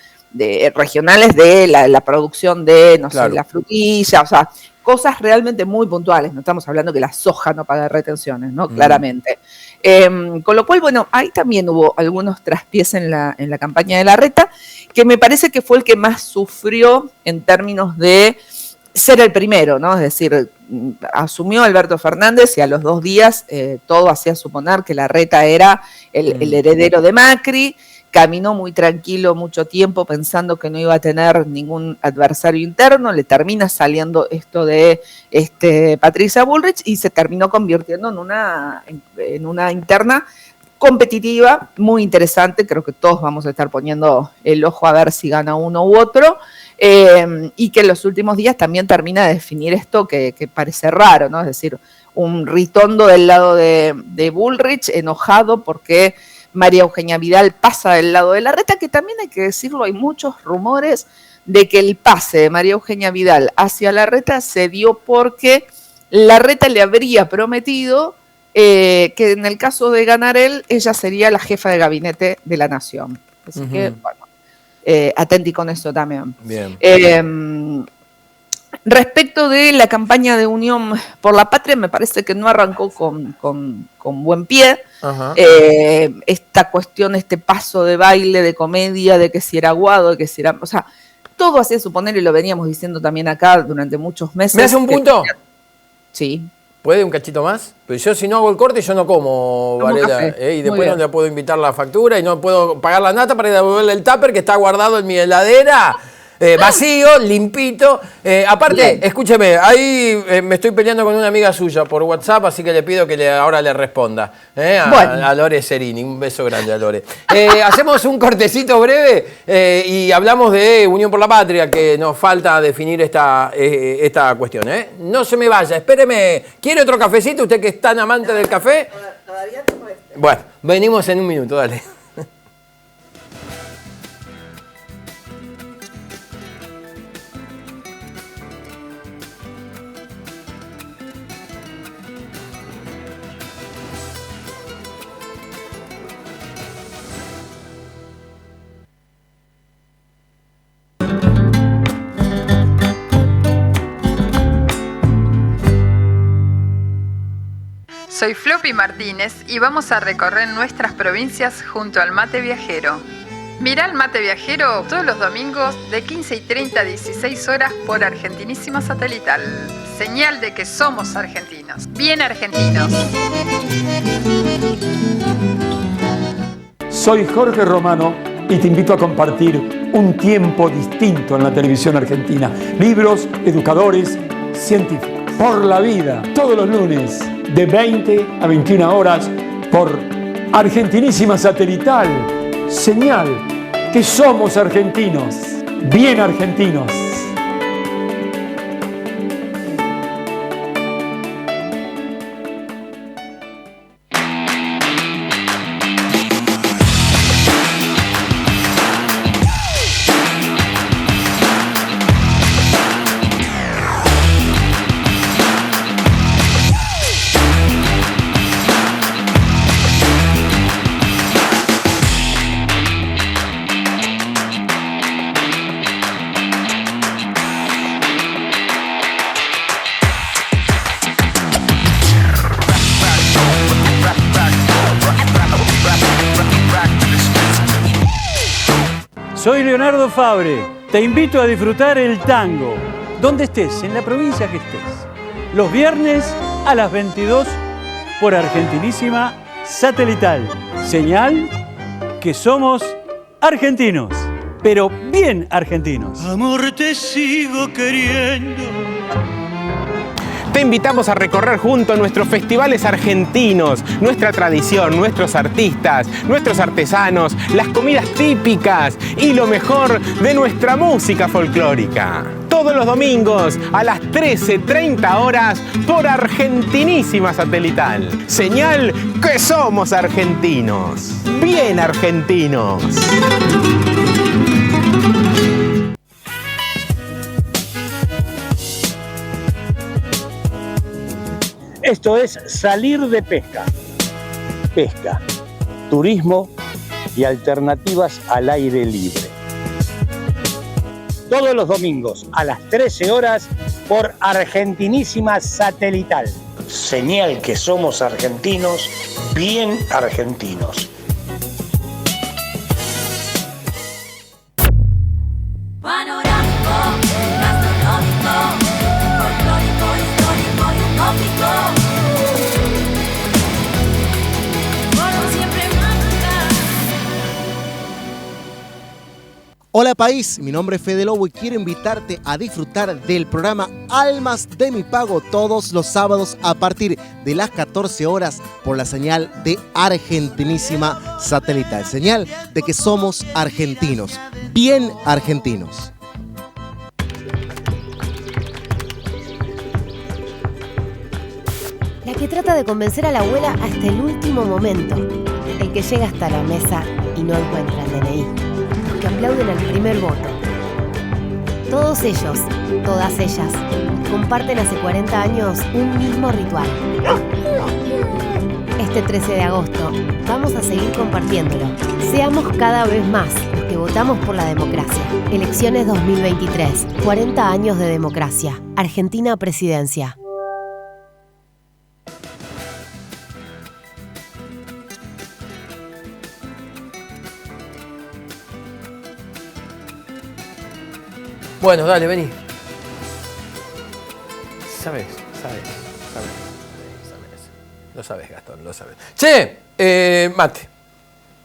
regionales de la producción de, no sé, la frutilla, o sea, cosas realmente muy puntuales. No estamos hablando que la soja no paga retenciones, ¿no? Claramente. Con lo cual, bueno, ahí también hubo algunos traspiés en la campaña de Larreta, que me parece que fue el que más sufrió en términos de ser el primero, ¿no? Es decir, asumió Alberto Fernández y a los 2 días todo hacía suponer que Larreta era el heredero de Macri. Caminó muy tranquilo mucho tiempo pensando que no iba a tener ningún adversario interno. Le termina saliendo esto de Patricia Bullrich y se terminó convirtiendo en una interna competitiva, muy interesante. Creo que todos vamos a estar poniendo el ojo a ver si gana uno u otro. Y que en los últimos días también termina de definir esto que parece raro, ¿no? Es decir, un Ritondo del lado de Bullrich, enojado porque María Eugenia Vidal pasa del lado de Larreta, que también hay que decirlo, hay muchos rumores de que el pase de María Eugenia Vidal hacia Larreta se dio porque Larreta le habría prometido que en el caso de ganar él, ella sería la jefa de gabinete de la Nación. Así que, bueno, atenti con eso también. Bien. Respecto de la campaña de Unión por la Patria, me parece que no arrancó con buen pie. Esta cuestión, este paso de baile, de comedia, de que si era Aguado, de que si era... O sea, todo hacía suponer, y lo veníamos diciendo también acá durante muchos meses. ¿Me hace un punto? Sí. ¿Puede un cachito más? Pues yo si no hago el corte yo no como, Varela. Y después no le puedo invitar la factura y no puedo pagar la nata para devolverle el tupper que está guardado en mi heladera. Vacío, limpito. Aparte, escúcheme, ahí me estoy peleando con una amiga suya por WhatsApp, así que le pido que ahora le responda. A Lore Serini. Un beso grande a Lore. Hacemos un cortecito breve y hablamos de Unión por la Patria, que nos falta definir esta cuestión. No se me vaya, espéreme. ¿Quiere otro cafecito? ¿Usted que es tan amante del café? Todavía tengo este. Bueno, venimos en un minuto, dale. Soy Floppy Martínez y vamos a recorrer nuestras provincias junto al Mate Viajero. Mirá el Mate Viajero todos los domingos de 15:30 a 16 horas por Argentinísima Satelital. Señal de que somos argentinos, bien argentinos. Soy Jorge Romano y te invito a compartir un tiempo distinto en la televisión argentina. Libros, educadores, científicos. Por la vida, todos los lunes, de 20 a 21 horas, por Argentinísima Satelital. Señal que somos argentinos, bien argentinos. Soy Leonardo Fabre. Te invito a disfrutar el tango, donde estés, en la provincia que estés. Los viernes a las 22 por Argentinísima Satelital. Señal que somos argentinos, pero bien argentinos. Amor, te sigo queriendo. Te invitamos a recorrer junto a nuestros festivales argentinos, nuestra tradición, nuestros artistas, nuestros artesanos, las comidas típicas y lo mejor de nuestra música folclórica. Todos los domingos a las 13:30 horas por Argentinísima Satelital. Señal que somos argentinos, bien argentinos. Esto es Salir de Pesca. Pesca, turismo y alternativas al aire libre. Todos los domingos a las 13 horas por Argentinísima Satelital. Señal que somos argentinos, bien argentinos. Hola país, mi nombre es Fede Lobo y quiero invitarte a disfrutar del programa Almas de mi Pago todos los sábados a partir de las 14 horas por la señal de Argentinísima Satelital. Señal de que somos argentinos, bien argentinos. La que trata de convencer a la abuela hasta el último momento. El que llega hasta la mesa y no encuentra el DNI. Que aplauden al primer voto. Todos ellos, todas ellas, comparten hace 40 años un mismo ritual. Este 13 de agosto vamos a seguir compartiéndolo. Seamos cada vez más los que votamos por la democracia. Elecciones 2023, 40 años de democracia. Argentina Presidencia. Bueno, dale, vení. Sabes. Lo sabes, Gastón, lo sabes. Che, mate.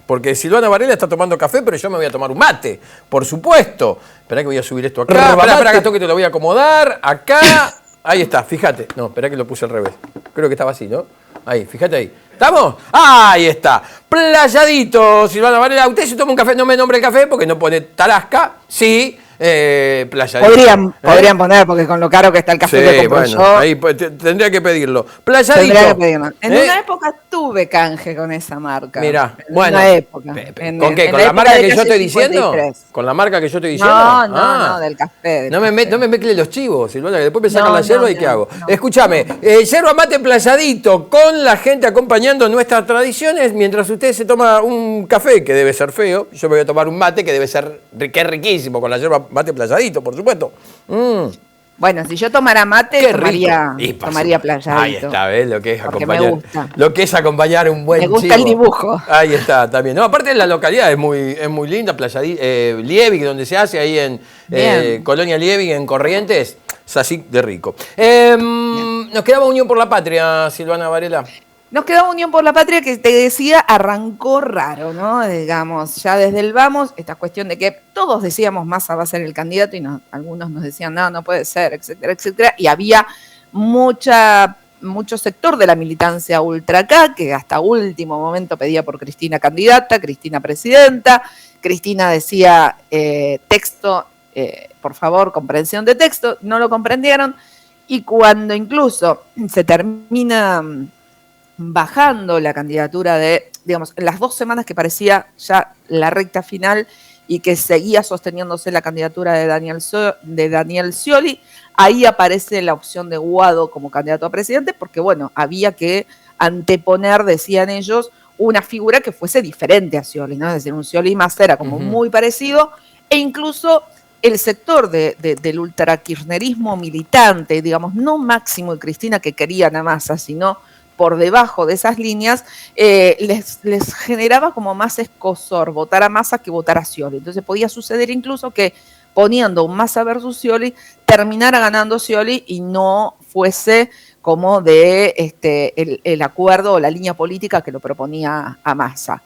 Porque Silvana Varela está tomando café, pero yo me voy a tomar un mate, por supuesto. Esperá que voy a subir esto acá. Esperá, Gastón, que te lo voy a acomodar. Acá. Ahí está, fíjate. No, esperá que lo puse al revés. Creo que estaba así, ¿no? Ahí, fíjate ahí. ¿Estamos? Ahí está. Playadito, Silvana Varela. Usted se toma un café, no me nombre el café porque no pone Tarasca. Sí. Playadito. Podrían poner, porque con lo caro que está el café que compro yo. Ahí tendría que pedirlo. Playadito. Tendría que pedirlo. En una época tuve canje con esa marca. Mirá, bueno. Una época. ¿Con qué? ¿Con la marca que yo estoy diciendo? ¿Con la marca que yo estoy diciendo? No, del café. No me mezcle los chivos, Silvana, que después me sacan la yerba y ¿qué hago? Escúchame, yerba mate Playadito, con la gente acompañando nuestras tradiciones, mientras usted se toma un café, que debe ser feo, yo me voy a tomar un mate que debe ser, que es riquísimo, con la yerba mate Playadito, por supuesto. Bueno, si yo tomara mate, tomaría Playadito. Ahí está, ¿ves? Lo que es porque acompañar. Me gusta. Lo que es acompañar un buen chivo. Me gusta el dibujo. Ahí está, también. No, aparte la localidad es muy linda, Playadito, Liebig, donde se hace, ahí en Colonia Liebig, en Corrientes, es así de rico. Nos quedaba Unión por la Patria, Silvana Varela. Nos quedó Unión por la Patria, que te decía, arrancó raro, ¿no? Digamos, ya desde el vamos, esta cuestión de que todos decíamos Massa va a ser el candidato y algunos nos decían, no puede ser, etcétera, etcétera. Y había mucho sector de la militancia ultra acá, que hasta último momento pedía por Cristina candidata, Cristina presidenta. Cristina decía texto, por favor, comprensión de texto. No lo comprendieron. Y cuando incluso se termina bajando la candidatura digamos, en las 2 semanas que parecía ya la recta final y que seguía sosteniéndose la candidatura de Daniel Scioli, ahí aparece la opción de Guado como candidato a presidente, porque bueno, había que anteponer, decían ellos, una figura que fuese diferente a Scioli, ¿no? Es decir, un Scioli Massa era como muy parecido, e incluso el sector del ultrakirchnerismo militante, digamos, no Máximo y Cristina que querían a Massa, sino por debajo de esas líneas, les generaba como más escozor votar a Massa que votar a Scioli. Entonces podía suceder incluso que poniendo un Massa versus Scioli, terminara ganando Scioli y no fuese como de el acuerdo o la línea política que lo proponía a Massa.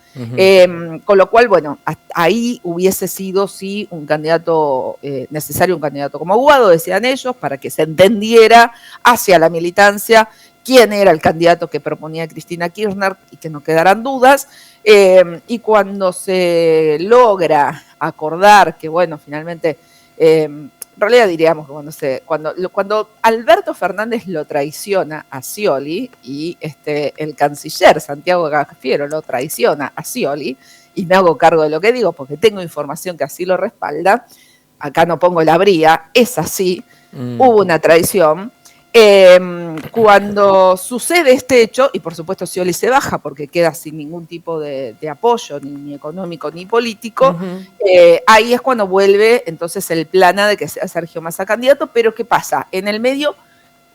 Con lo cual, bueno, ahí hubiese sido sí un candidato necesario, un candidato como Guado, decían ellos, para que se entendiera hacia la militancia quién era el candidato que proponía Cristina Kirchner y que no quedaran dudas. Y cuando se logra acordar que, bueno, finalmente, en realidad diríamos que cuando Alberto Fernández lo traiciona a Scioli y el canciller Santiago Cafiero lo traiciona a Scioli, y me hago cargo de lo que digo porque tengo información que así lo respalda, acá no pongo la bría, es así, hubo una traición. Cuando sucede este hecho, y por supuesto Scioli se baja porque queda sin ningún tipo de apoyo, ni económico ni político, ahí es cuando vuelve entonces el plan A de que sea Sergio Massa candidato. Pero ¿qué pasa? En el medio,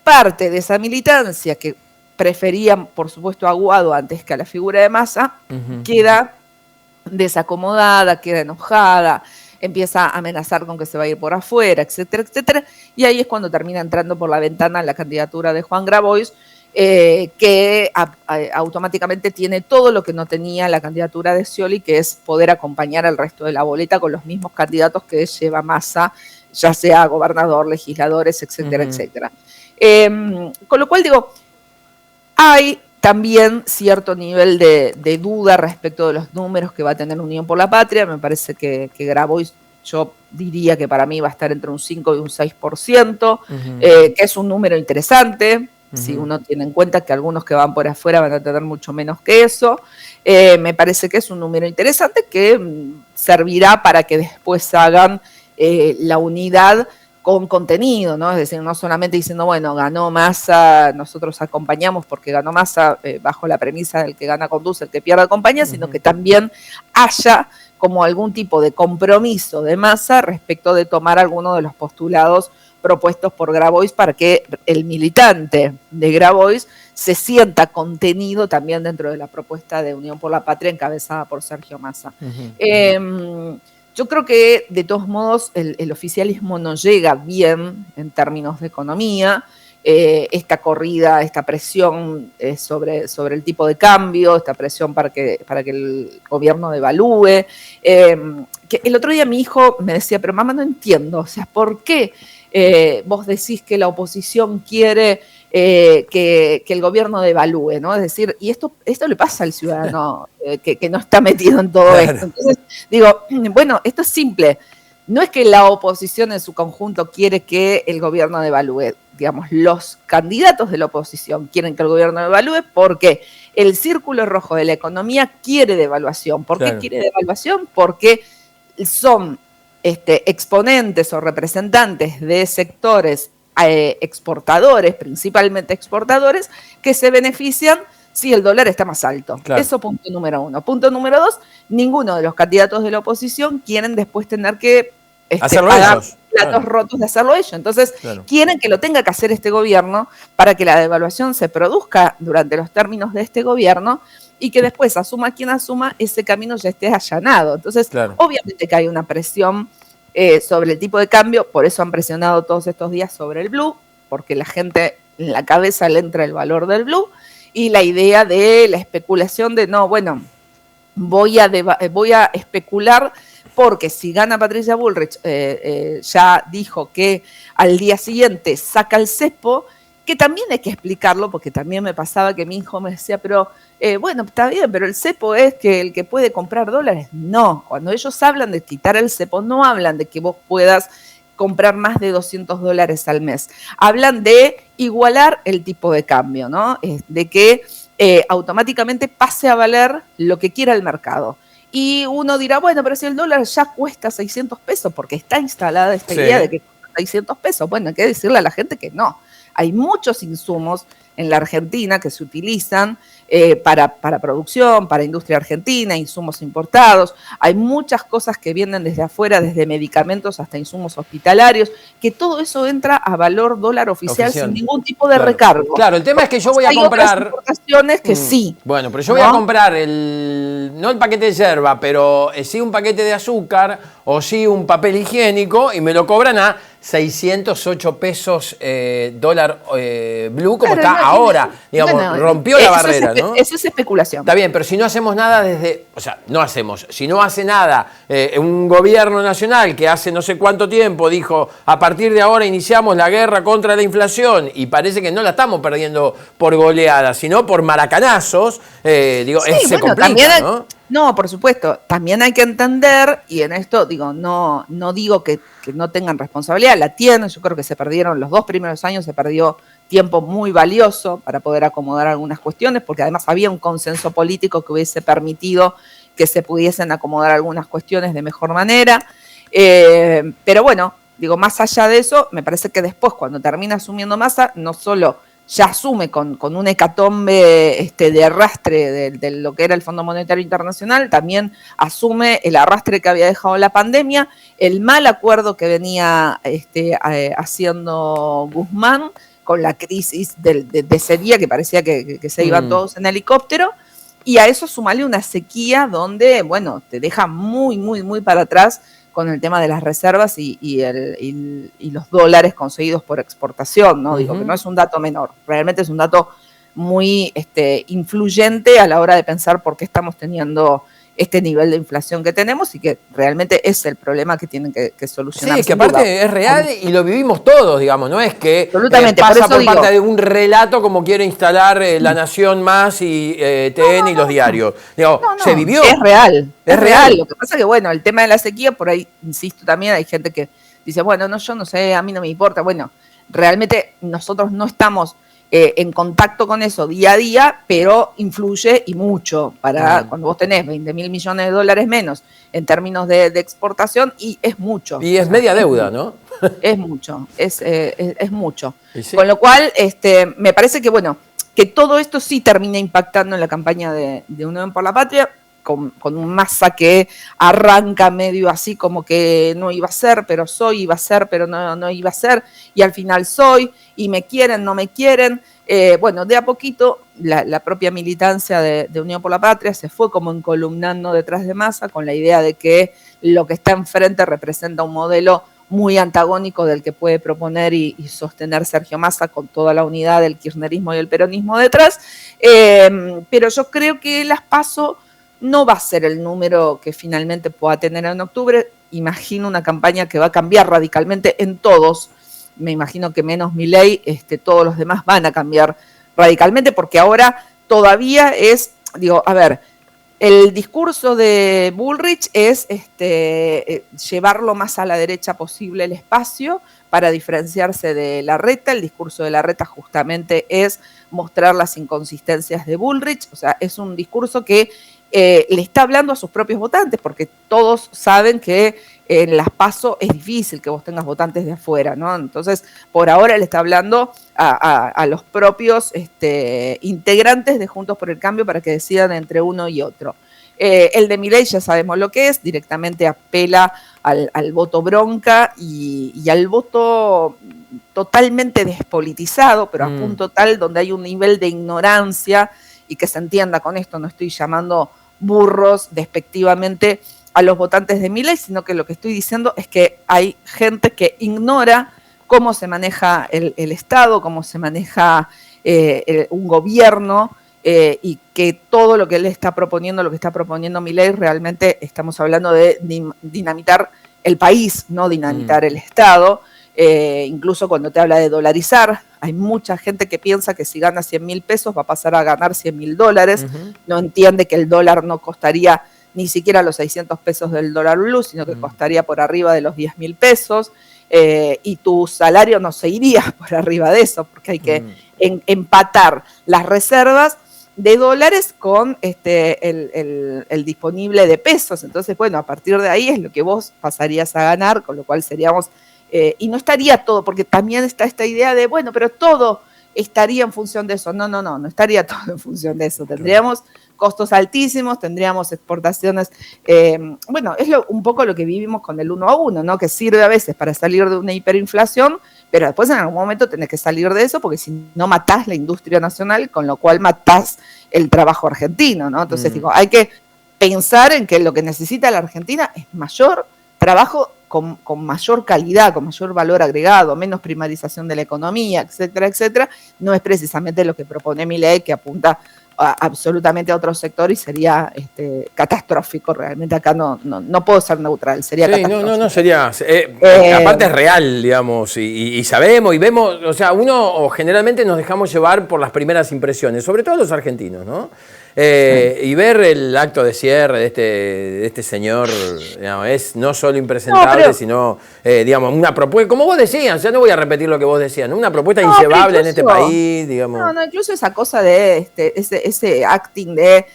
parte de esa militancia que preferían por supuesto a Guado antes que a la figura de Massa, queda desacomodada, queda enojada, empieza a amenazar con que se va a ir por afuera, etcétera, etcétera, y ahí es cuando termina entrando por la ventana la candidatura de Juan Grabois, que automáticamente tiene todo lo que no tenía la candidatura de Scioli, que es poder acompañar al resto de la boleta con los mismos candidatos que lleva Massa, ya sea gobernador, legisladores, etcétera, etcétera. Con lo cual digo, hay también cierto nivel de duda respecto de los números que va a tener Unión por la Patria. Me parece que Grabois, yo diría que para mí va a estar entre un 5 y un 6%, que es un número interesante, si uno tiene en cuenta que algunos que van por afuera van a tener mucho menos que eso. Me parece que es un número interesante que servirá para que después hagan la unidad con contenido, ¿no? Es decir, no solamente diciendo, bueno, ganó Massa, nosotros acompañamos porque ganó Massa, bajo la premisa del que gana conduce, el que pierde acompaña, sino que también haya como algún tipo de compromiso de Massa respecto de tomar alguno de los postulados propuestos por Grabois para que el militante de Grabois se sienta contenido también dentro de la propuesta de Unión por la Patria encabezada por Sergio Massa. Yo creo que, de todos modos, el oficialismo no llega bien en términos de economía. Esta corrida, esta presión sobre el tipo de cambio, esta presión para que el gobierno devalúe. Que el otro día mi hijo me decía, pero mamá, no entiendo, o sea, ¿por qué vos decís que la oposición quiere que el gobierno devalúe, ¿no? Es decir, y esto le pasa al ciudadano que no está metido en todo esto. Entonces, digo, bueno, esto es simple. No es que la oposición en su conjunto quiere que el gobierno devalúe. Digamos, los candidatos de la oposición quieren que el gobierno devalúe porque el círculo rojo de la economía quiere devaluación. ¿Por qué quiere devaluación? Porque son exponentes o representantes de sectores exportadores, principalmente exportadores, que se benefician si el dólar está más alto. Eso punto número uno. Punto número dos, ninguno de los candidatos de la oposición quieren después tener que pagar platos rotos de hacerlo ellos. Entonces, quieren que lo tenga que hacer este gobierno para que la devaluación se produzca durante los términos de este gobierno y que después, asuma quien asuma, ese camino ya esté allanado. Entonces, obviamente que hay una presión sobre el tipo de cambio, por eso han presionado todos estos días sobre el blue, porque la gente en la cabeza le entra el valor del blue, y la idea de la especulación de, no, bueno, voy a especular porque si gana Patricia Bullrich, ya dijo que al día siguiente saca el cepo, que también hay que explicarlo, porque también me pasaba que mi hijo me decía, pero bueno, está bien, pero el cepo es que el que puede comprar dólares. No, cuando ellos hablan de quitar el cepo, no hablan de que vos puedas comprar más de $200 al mes. Hablan de igualar el tipo de cambio, ¿no? De que automáticamente pase a valer lo que quiera el mercado. Y uno dirá, bueno, pero si el dólar ya cuesta 600 pesos, porque está instalada esta idea de que cuesta 600 pesos, bueno, hay que decirle a la gente que no. Hay muchos insumos en la Argentina que se utilizan para producción, para industria argentina, insumos importados. Hay muchas cosas que vienen desde afuera, desde medicamentos hasta insumos hospitalarios, que todo eso entra a valor dólar oficial sin ningún tipo de recargo. Claro, el tema es que yo voy a comprar... Hay otras importaciones que sí. Bueno, pero yo voy a comprar no el paquete de yerba, pero sí un paquete de azúcar o sí un papel higiénico y me lo cobran a 608 pesos dólar blue como Claro, está ahora. Digamos, rompió la barrera, ¿no? Eso es especulación. Está bien, pero si no hacemos nada si no hace nada un gobierno nacional que hace no sé cuánto tiempo dijo, a partir de ahora iniciamos la guerra contra la inflación, y parece que no la estamos perdiendo por goleada, sino por maracanazos, se complica, ¿no? No, por supuesto, también hay que entender, y en esto no digo que no tengan responsabilidad, la tienen. Yo creo que se perdieron los 2 primeros años, se perdió tiempo muy valioso para poder acomodar algunas cuestiones, porque además había un consenso político que hubiese permitido que se pudiesen acomodar algunas cuestiones de mejor manera. Pero bueno, más allá de eso, me parece que después, cuando termina asumiendo Massa, no solo ya asume con un hecatombe de arrastre de lo que era el Fondo Monetario Internacional, también asume el arrastre que había dejado la pandemia, el mal acuerdo que venía haciendo Guzmán con la crisis de ese día, que parecía que se iban todos en helicóptero, y a eso sumarle una sequía donde, te deja muy, muy, muy para atrás con el tema de las reservas y los dólares conseguidos por exportación, ¿no? Digo que no es un dato menor, realmente es un dato muy influyente a la hora de pensar por qué estamos teniendo este nivel de inflación que tenemos, y que realmente es el problema que tienen que solucionar. Sí, que aparte es real y lo vivimos todos, no es que pasa por parte de un relato como quiere instalar La Nación Más y TN y los diarios. Se vivió. Es real. Lo que pasa es que, el tema de la sequía, por ahí, insisto también, hay gente que dice, yo no sé, a mí no me importa. Realmente nosotros no estamos en contacto con eso día a día, pero influye y mucho para cuando vos tenés 20.000 millones de dólares menos en términos de exportación, y es mucho. Y es media deuda, ¿no? Es mucho, es mucho. Sí. Con lo cual, me parece que todo esto sí termina impactando en la campaña de Unión por la Patria, con un Massa que arranca medio así como que no iba a ser, pero soy, iba a ser, pero no iba a ser, y al final soy, y me quieren, no me quieren. De a poquito la propia militancia de Unión por la Patria se fue como encolumnando detrás de Massa, con la idea de que lo que está enfrente representa un modelo muy antagónico del que puede proponer y sostener Sergio Massa, con toda la unidad del kirchnerismo y el peronismo detrás. Pero yo creo que las PASO no va a ser el número que finalmente pueda tener en octubre. Imagino una campaña que va a cambiar radicalmente en todos. Me imagino que menos Milei, todos los demás van a cambiar radicalmente, porque ahora todavía es, el discurso de Bullrich es llevarlo más a la derecha posible el espacio para diferenciarse de Larreta. El discurso de Larreta justamente es mostrar las inconsistencias de Bullrich, o sea, es un discurso que le está hablando a sus propios votantes, porque todos saben que en las PASO es difícil que vos tengas votantes de afuera, ¿no? Entonces, por ahora le está hablando a los propios integrantes de Juntos por el Cambio para que decidan entre uno y otro. El de Milei ya sabemos lo que es, directamente apela al voto bronca y al voto totalmente despolitizado, pero a punto tal donde hay un nivel de ignorancia, y que se entienda con esto, no estoy llamando burros despectivamente a los votantes de Milei, sino que lo que estoy diciendo es que hay gente que ignora cómo se maneja el Estado, cómo se maneja un gobierno, y que todo lo que él está proponiendo, lo que está proponiendo Milei, realmente estamos hablando de dinamitar el país, no dinamitar el Estado. Incluso cuando te habla de dolarizar, hay mucha gente que piensa que si gana 100.000 pesos va a pasar a ganar 100.000 dólares, no entiende que el dólar no costaría ni siquiera los 600 pesos del dólar blue, sino que costaría por arriba de los 10.000 pesos, y tu salario no se iría por arriba de eso, porque hay que empatar las reservas de dólares con el disponible de pesos. Entonces, a partir de ahí es lo que vos pasarías a ganar, con lo cual seríamos... y no estaría todo, porque también está esta idea de, pero todo estaría en función de eso. No estaría todo en función de eso. Tendríamos costos altísimos, tendríamos exportaciones. Es un poco lo que vivimos con el 1 a 1, ¿no? Que sirve a veces para salir de una hiperinflación, pero después en algún momento tenés que salir de eso, porque si no matás la industria nacional, con lo cual matás el trabajo argentino, ¿no? Entonces, hay que pensar en que lo que necesita la Argentina es mayor trabajo con mayor calidad, con mayor valor agregado, menos primarización de la economía, etcétera, etcétera, no es precisamente lo que propone Milei, que apunta absolutamente a otro sector y sería catastrófico. Realmente acá no puedo ser neutral, sería catastrófico. No sería. Aparte es real, digamos, y sabemos y vemos, o sea, generalmente nos dejamos llevar por las primeras impresiones, sobre todo los argentinos, ¿no? Y ver el acto de cierre de este señor, digamos, es no solo impresentable, sino, digamos, una propuesta, como vos decías, ya no voy a repetir lo que vos decías, ¿no? Una propuesta inllevable en este país, digamos. No, incluso esa cosa de ese acting de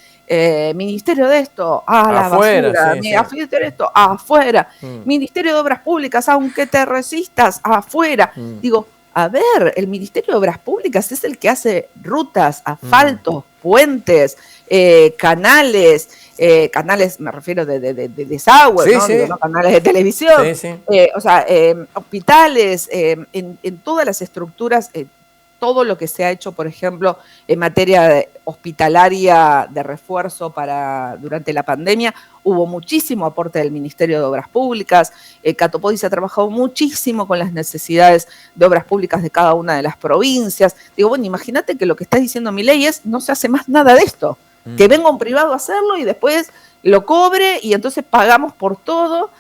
ministerio de esto, la afuera, basura, ministerio de esto, afuera, ministerio de Obras Públicas, aunque te resistas, afuera. Digo, a ver, el Ministerio de Obras Públicas es el que hace rutas, asfaltos, puentes, canales, me refiero de desagüe, ¿no? Digo, no canales de televisión, hospitales, en todas las estructuras, todo lo que se ha hecho, por ejemplo, en materia hospitalaria de refuerzo durante la pandemia, hubo muchísimo aporte del Ministerio de Obras Públicas. Catopodis ha trabajado muchísimo con las necesidades de obras públicas de cada una de las provincias. Digo, bueno, imagínate que lo que está diciendo Milei es no se hace más nada de esto. Que venga un privado a hacerlo y después lo cobre y entonces pagamos por todo.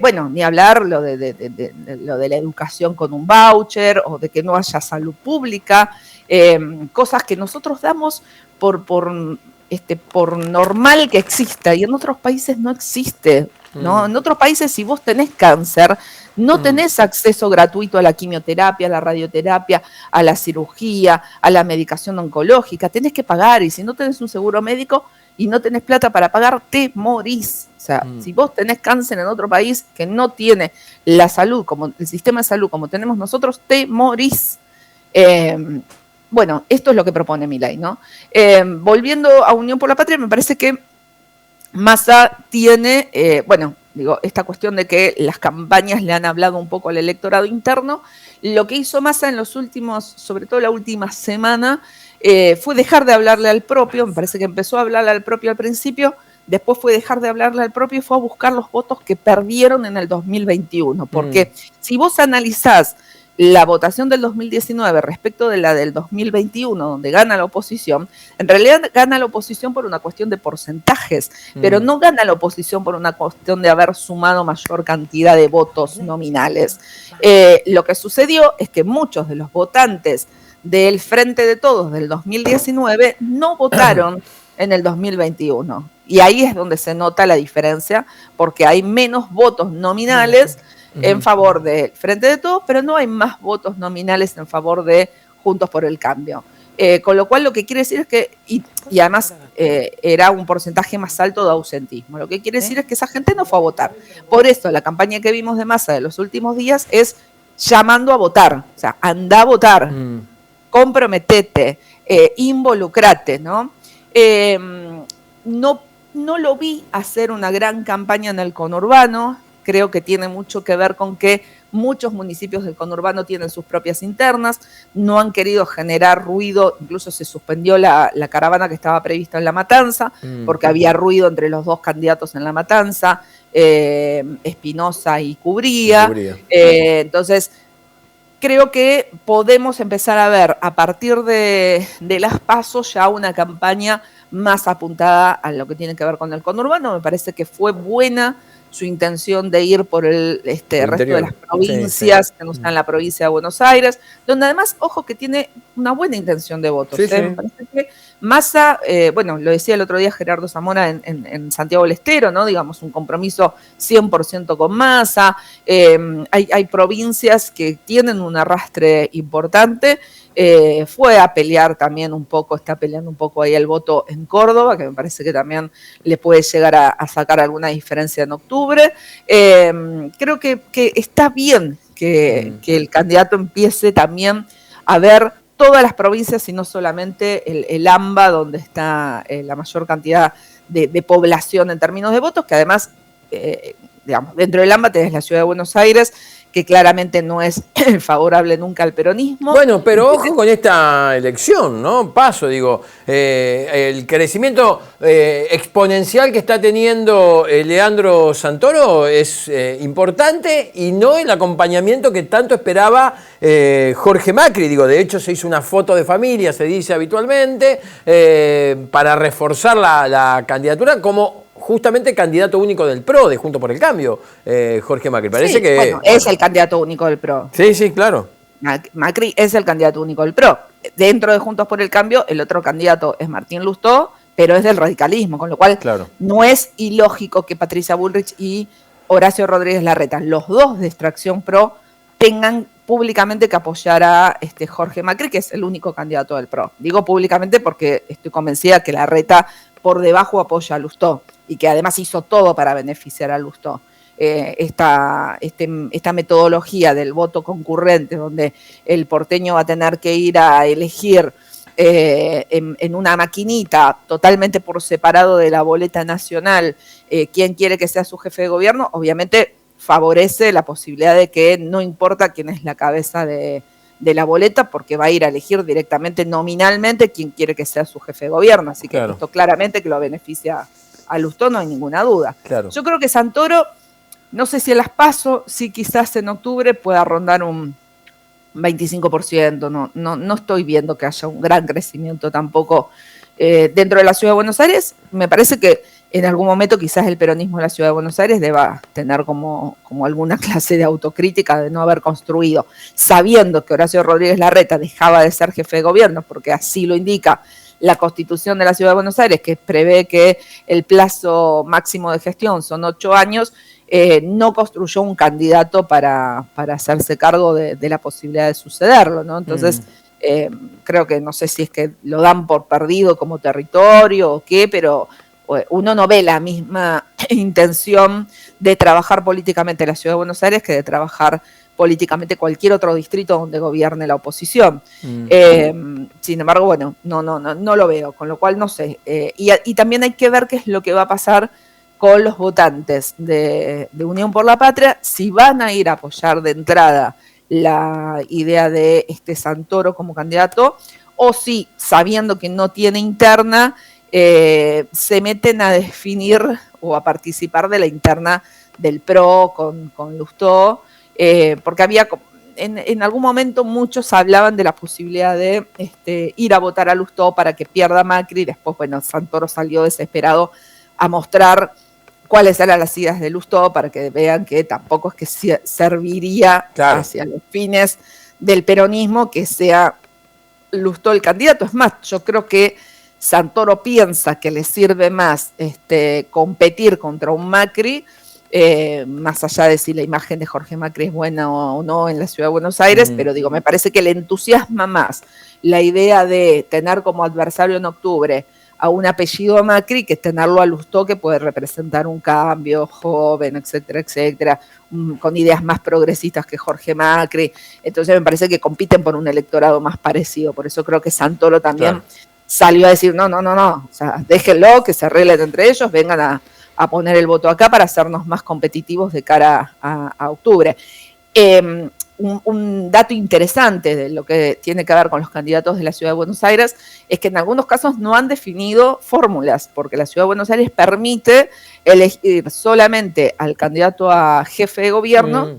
Bueno, ni hablar lo de la educación con un voucher o de que no haya salud pública, cosas que nosotros damos por normal que exista y en otros países no existe, ¿no? En otros países, si vos tenés cáncer, no tenés acceso gratuito a la quimioterapia, a la radioterapia, a la cirugía, a la medicación oncológica, tenés que pagar, y si no tenés un seguro médico y no tenés plata para pagar, te morís. O sea, si vos tenés cáncer en otro país que no tiene la salud, como el sistema de salud como tenemos nosotros, te morís. Bueno, esto es lo que propone Milei, ¿no? Volviendo a Unión por la Patria, me parece que Massa tiene, esta cuestión de que las campañas le han hablado un poco al electorado interno. Lo que hizo Massa en los últimos, sobre todo la última semana, fue dejar de hablarle al propio. Me parece que empezó a hablarle al propio al principio, después fue dejar de hablarle al propio y fue a buscar los votos que perdieron en el 2021. Porque si vos analizás la votación del 2019 respecto de la del 2021, donde gana la oposición, en realidad gana la oposición por una cuestión de porcentajes, pero no gana la oposición por una cuestión de haber sumado mayor cantidad de votos nominales. Lo que sucedió es que muchos de los votantes del Frente de Todos del 2019 no votaron en el 2021. Y ahí es donde se nota la diferencia, porque hay menos votos nominales en favor del Frente de Todos, pero no hay más votos nominales en favor de Juntos por el Cambio. Con lo cual lo que quiere decir es que, y además era un porcentaje más alto de ausentismo, lo que quiere decir es que esa gente no fue a votar. Por eso la campaña que vimos de Massa de los últimos días es llamando a votar, o sea, anda a votar, comprometete, involucrate, ¿no? No lo vi hacer una gran campaña en el conurbano. Creo que tiene mucho que ver con que muchos municipios del conurbano tienen sus propias internas, no han querido generar ruido, incluso se suspendió la caravana que estaba prevista en La Matanza, porque había ruido entre los dos candidatos en La Matanza, Espinosa y Cubría. Entonces, creo que podemos empezar a ver a partir de las PASO ya una campaña más apuntada a lo que tiene que ver con el conurbano. Me parece que fue buena su intención de ir por el resto de las provincias, que no están en la provincia de Buenos Aires, donde además, ojo, que tiene una buena intención de votos. Me parece que Massa, lo decía el otro día Gerardo Zamora en Santiago del Estero, ¿no? Digamos, un compromiso 100% con Massa. Hay provincias que tienen un arrastre importante. Fue a pelear también un poco, está peleando un poco ahí el voto en Córdoba, que me parece que también le puede llegar a sacar alguna diferencia en octubre. Creo que está bien que el candidato empiece también a ver todas las provincias y no solamente el AMBA, donde está la mayor cantidad de población en términos de votos, que además, dentro del AMBA tenés la ciudad de Buenos Aires, que claramente no es favorable nunca al peronismo. Bueno, pero ojo con esta elección, ¿no? Paso, digo, el crecimiento exponencial que está teniendo Leandro Santoro es importante y no el acompañamiento que tanto esperaba Jorge Macri. Digo, de hecho se hizo una foto de familia, se dice habitualmente, para reforzar la candidatura como justamente candidato único del PRO, de Juntos por el Cambio, Jorge Macri. Parece que... Bueno, es el candidato único del PRO. Sí, claro. Macri es el candidato único del PRO. Dentro de Juntos por el Cambio, el otro candidato es Martín Lustó, pero es del radicalismo, con lo cual no es ilógico que Patricia Bullrich y Horacio Rodríguez Larreta, los dos de extracción PRO, tengan públicamente que apoyar a Jorge Macri, que es el único candidato del PRO. Digo públicamente porque estoy convencida que Larreta por debajo apoya a Lustó y que además hizo todo para beneficiar a Lustó. Esta metodología del voto concurrente, donde el porteño va a tener que ir a elegir en una maquinita totalmente por separado de la boleta nacional quién quiere que sea su jefe de gobierno, obviamente favorece la posibilidad de que no importa quién es la cabeza de la boleta, porque va a ir a elegir directamente nominalmente quién quiere que sea su jefe de gobierno, así que esto claramente que lo beneficia a Lustó, no hay ninguna duda. Yo creo que Santoro, no sé si en las PASO, sí quizás en octubre pueda rondar un 25%, no estoy viendo que haya un gran crecimiento tampoco dentro de la Ciudad de Buenos Aires. Me parece que en algún momento quizás el peronismo de la Ciudad de Buenos Aires deba tener como alguna clase de autocrítica de no haber construido, sabiendo que Horacio Rodríguez Larreta dejaba de ser jefe de gobierno, porque así lo indica la Constitución de la Ciudad de Buenos Aires, que prevé que el plazo máximo de gestión son 8 años, no construyó un candidato para hacerse cargo de la posibilidad de sucederlo, ¿no? Entonces, creo que no sé si es que lo dan por perdido como territorio o qué, pero uno no ve la misma intención de trabajar políticamente la Ciudad de Buenos Aires que de trabajar políticamente cualquier otro distrito donde gobierne la oposición. Sin embargo, bueno, no lo veo, con lo cual no sé. Y también hay que ver qué es lo que va a pasar con los votantes de Unión por la Patria, si van a ir a apoyar de entrada la idea de Santoro como candidato, o si, sabiendo que no tiene interna, se meten a definir o a participar de la interna del PRO con Lustó, porque había en algún momento muchos hablaban de la posibilidad de ir a votar a Lustó para que pierda Macri, y después, bueno, Santoro salió desesperado a mostrar cuáles eran las ideas de Lustó para que vean que tampoco es que serviría hacia los fines del peronismo que sea Lustó el candidato. Es más, yo creo que Santoro piensa que le sirve más competir contra un Macri, más allá de si la imagen de Jorge Macri es buena o no en la Ciudad de Buenos Aires, pero digo, me parece que le entusiasma más la idea de tener como adversario en octubre a un apellido Macri que tenerlo a Lustó, que puede representar un cambio joven, etcétera, etcétera, con ideas más progresistas que Jorge Macri. Entonces me parece que compiten por un electorado más parecido, por eso creo que Santoro también salió a decir, no, o sea, déjenlo, que se arreglen entre ellos, vengan a poner el voto acá para hacernos más competitivos de cara a octubre. Un dato interesante de lo que tiene que ver con los candidatos de la Ciudad de Buenos Aires es que en algunos casos no han definido fórmulas, porque la Ciudad de Buenos Aires permite elegir solamente al candidato a jefe de gobierno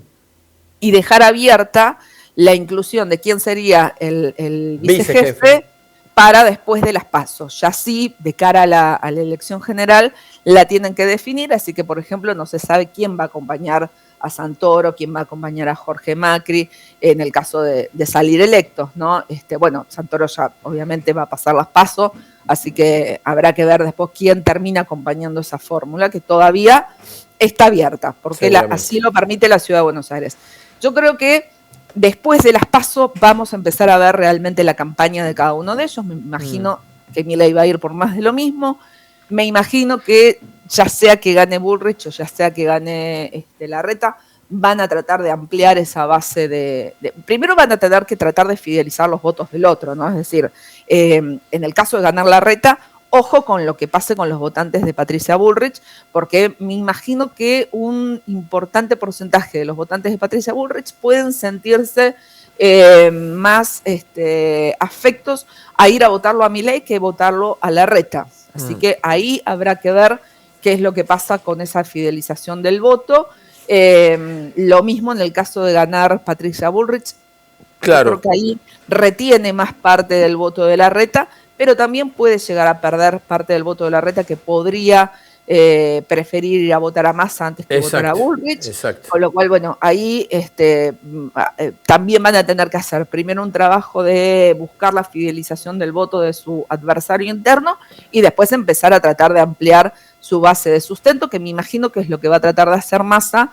y dejar abierta la inclusión de quién sería el vicejefe para después de las PASO. Ya sí, de cara a la elección general, la tienen que definir, así que, por ejemplo, no se sabe quién va a acompañar a Santoro, quién va a acompañar a Jorge Macri, en el caso de salir electos, ¿no? Bueno, Santoro ya obviamente va a pasar las PASO, así que habrá que ver después quién termina acompañando esa fórmula, que todavía está abierta, porque así lo permite la Ciudad de Buenos Aires. Yo creo que después de las PASO vamos a empezar a ver realmente la campaña de cada uno de ellos. Me imagino que Milei va a ir por más de lo mismo. Me imagino que ya sea que gane Bullrich o ya sea que gane Larreta, van a tratar de ampliar esa base primero van a tener que tratar de fidelizar los votos del otro, ¿no? Es decir, en el caso de ganar Larreta, ojo con lo que pase con los votantes de Patricia Bullrich, porque me imagino que un importante porcentaje de los votantes de Patricia Bullrich pueden sentirse más afectos a ir a votarlo a Milei que votarlo a Larreta. Así que ahí habrá que ver qué es lo que pasa con esa fidelización del voto. Lo mismo en el caso de ganar Patricia Bullrich. Claro. Yo creo que ahí retiene más parte del voto de Larreta, pero también puede llegar a perder parte del voto de Larreta, que podría preferir ir a votar a Massa antes que votar a Bullrich. Exacto. Con lo cual, bueno, ahí también van a tener que hacer primero un trabajo de buscar la fidelización del voto de su adversario interno y después empezar a tratar de ampliar su base de sustento, que me imagino que es lo que va a tratar de hacer Massa,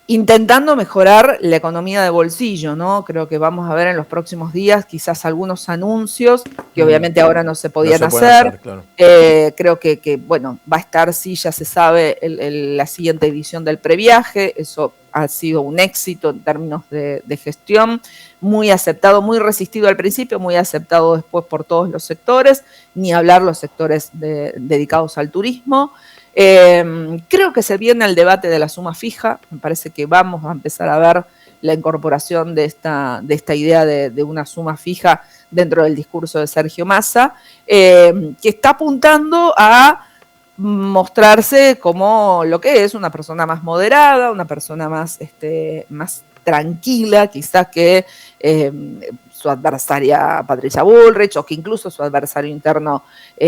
intentando mejorar la economía de bolsillo, ¿no? Creo que vamos a ver en los próximos días quizás algunos anuncios que obviamente ahora no se podían hacer. Claro. Creo que, bueno, va a estar, sí, ya se sabe, la siguiente edición del previaje. Eso ha sido un éxito en términos de gestión, muy aceptado, muy resistido al principio, muy aceptado después por todos los sectores, ni hablar los sectores dedicados al turismo. Creo que se viene el debate de la suma fija. Me parece que vamos a empezar a ver la incorporación de esta idea de una suma fija dentro del discurso de Sergio Massa, que está apuntando a mostrarse como lo que es una persona más moderada, una persona más tranquila, quizás que su adversaria Patricia Bullrich, o que incluso su adversario interno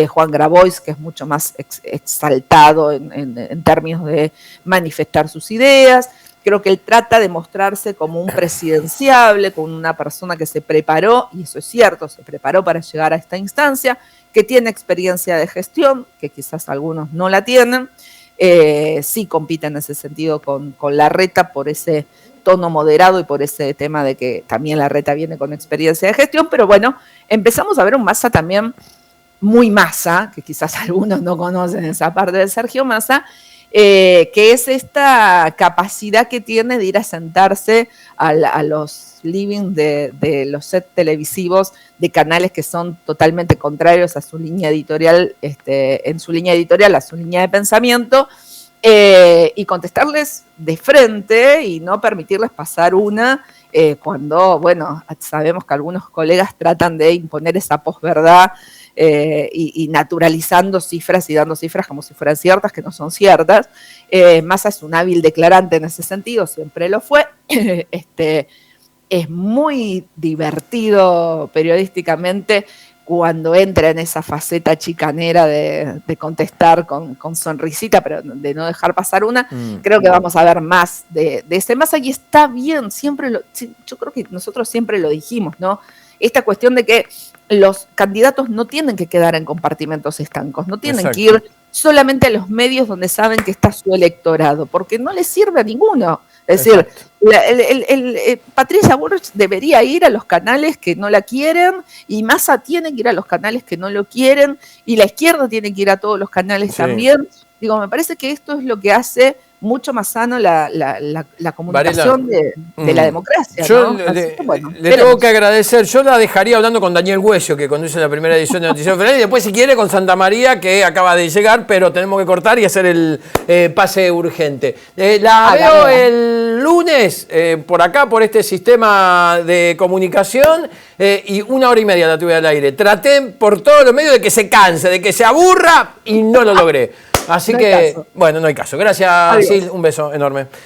Juan Grabois, que es mucho más exaltado en términos de manifestar sus ideas. Creo que él trata de mostrarse como un presidenciable, como una persona que se preparó, y eso es cierto, se preparó para llegar a esta instancia, que tiene experiencia de gestión, que quizás algunos no la tienen. Sí compite en ese sentido con Larreta por ese tono moderado y por ese tema de que también Larreta viene con experiencia de gestión, pero bueno, empezamos a ver un Massa también muy Massa, que quizás algunos no conocen esa parte de Sergio Massa, que es esta capacidad que tiene de ir a sentarse a los living de los sets televisivos de canales que son totalmente contrarios a su línea editorial, en su línea editorial, a su línea de pensamiento, y contestarles de frente y no permitirles pasar una cuando, bueno, sabemos que algunos colegas tratan de imponer esa posverdad y naturalizando cifras y dando cifras como si fueran ciertas, que no son ciertas. Massa es un hábil declarante en ese sentido, siempre lo fue. Es muy divertido periodísticamente cuando entra en esa faceta chicanera de contestar con sonrisita, pero de no dejar pasar una. Creo que vamos a ver más de ese Massa, y está bien, yo creo que nosotros siempre lo dijimos, ¿no? Esta cuestión de que los candidatos no tienen que quedar en compartimentos estancos, no tienen que ir solamente a los medios donde saben que está su electorado, porque no les sirve a ninguno. Es decir, Patricia Bullrich debería ir a los canales que no la quieren, y Massa tiene que ir a los canales que no lo quieren, y la izquierda tiene que ir a todos los canales también. Digo, me parece que esto es lo que hace mucho más sano la comunicación de la democracia. Yo ¿no? le tengo que agradecer. Yo la dejaría hablando con Daniel Güesio, que conduce la primera edición de Noticiero Federal, y después, si quiere, con Santa María, que acaba de llegar, pero tenemos que cortar y hacer el pase urgente. La veo el lunes por acá, por este sistema de comunicación, y 1 hora y media la tuve al aire. Traté por todos los medios de que se canse, de que se aburra, y no lo logré. Así que, bueno, no hay caso. Gracias, Sil, un beso enorme.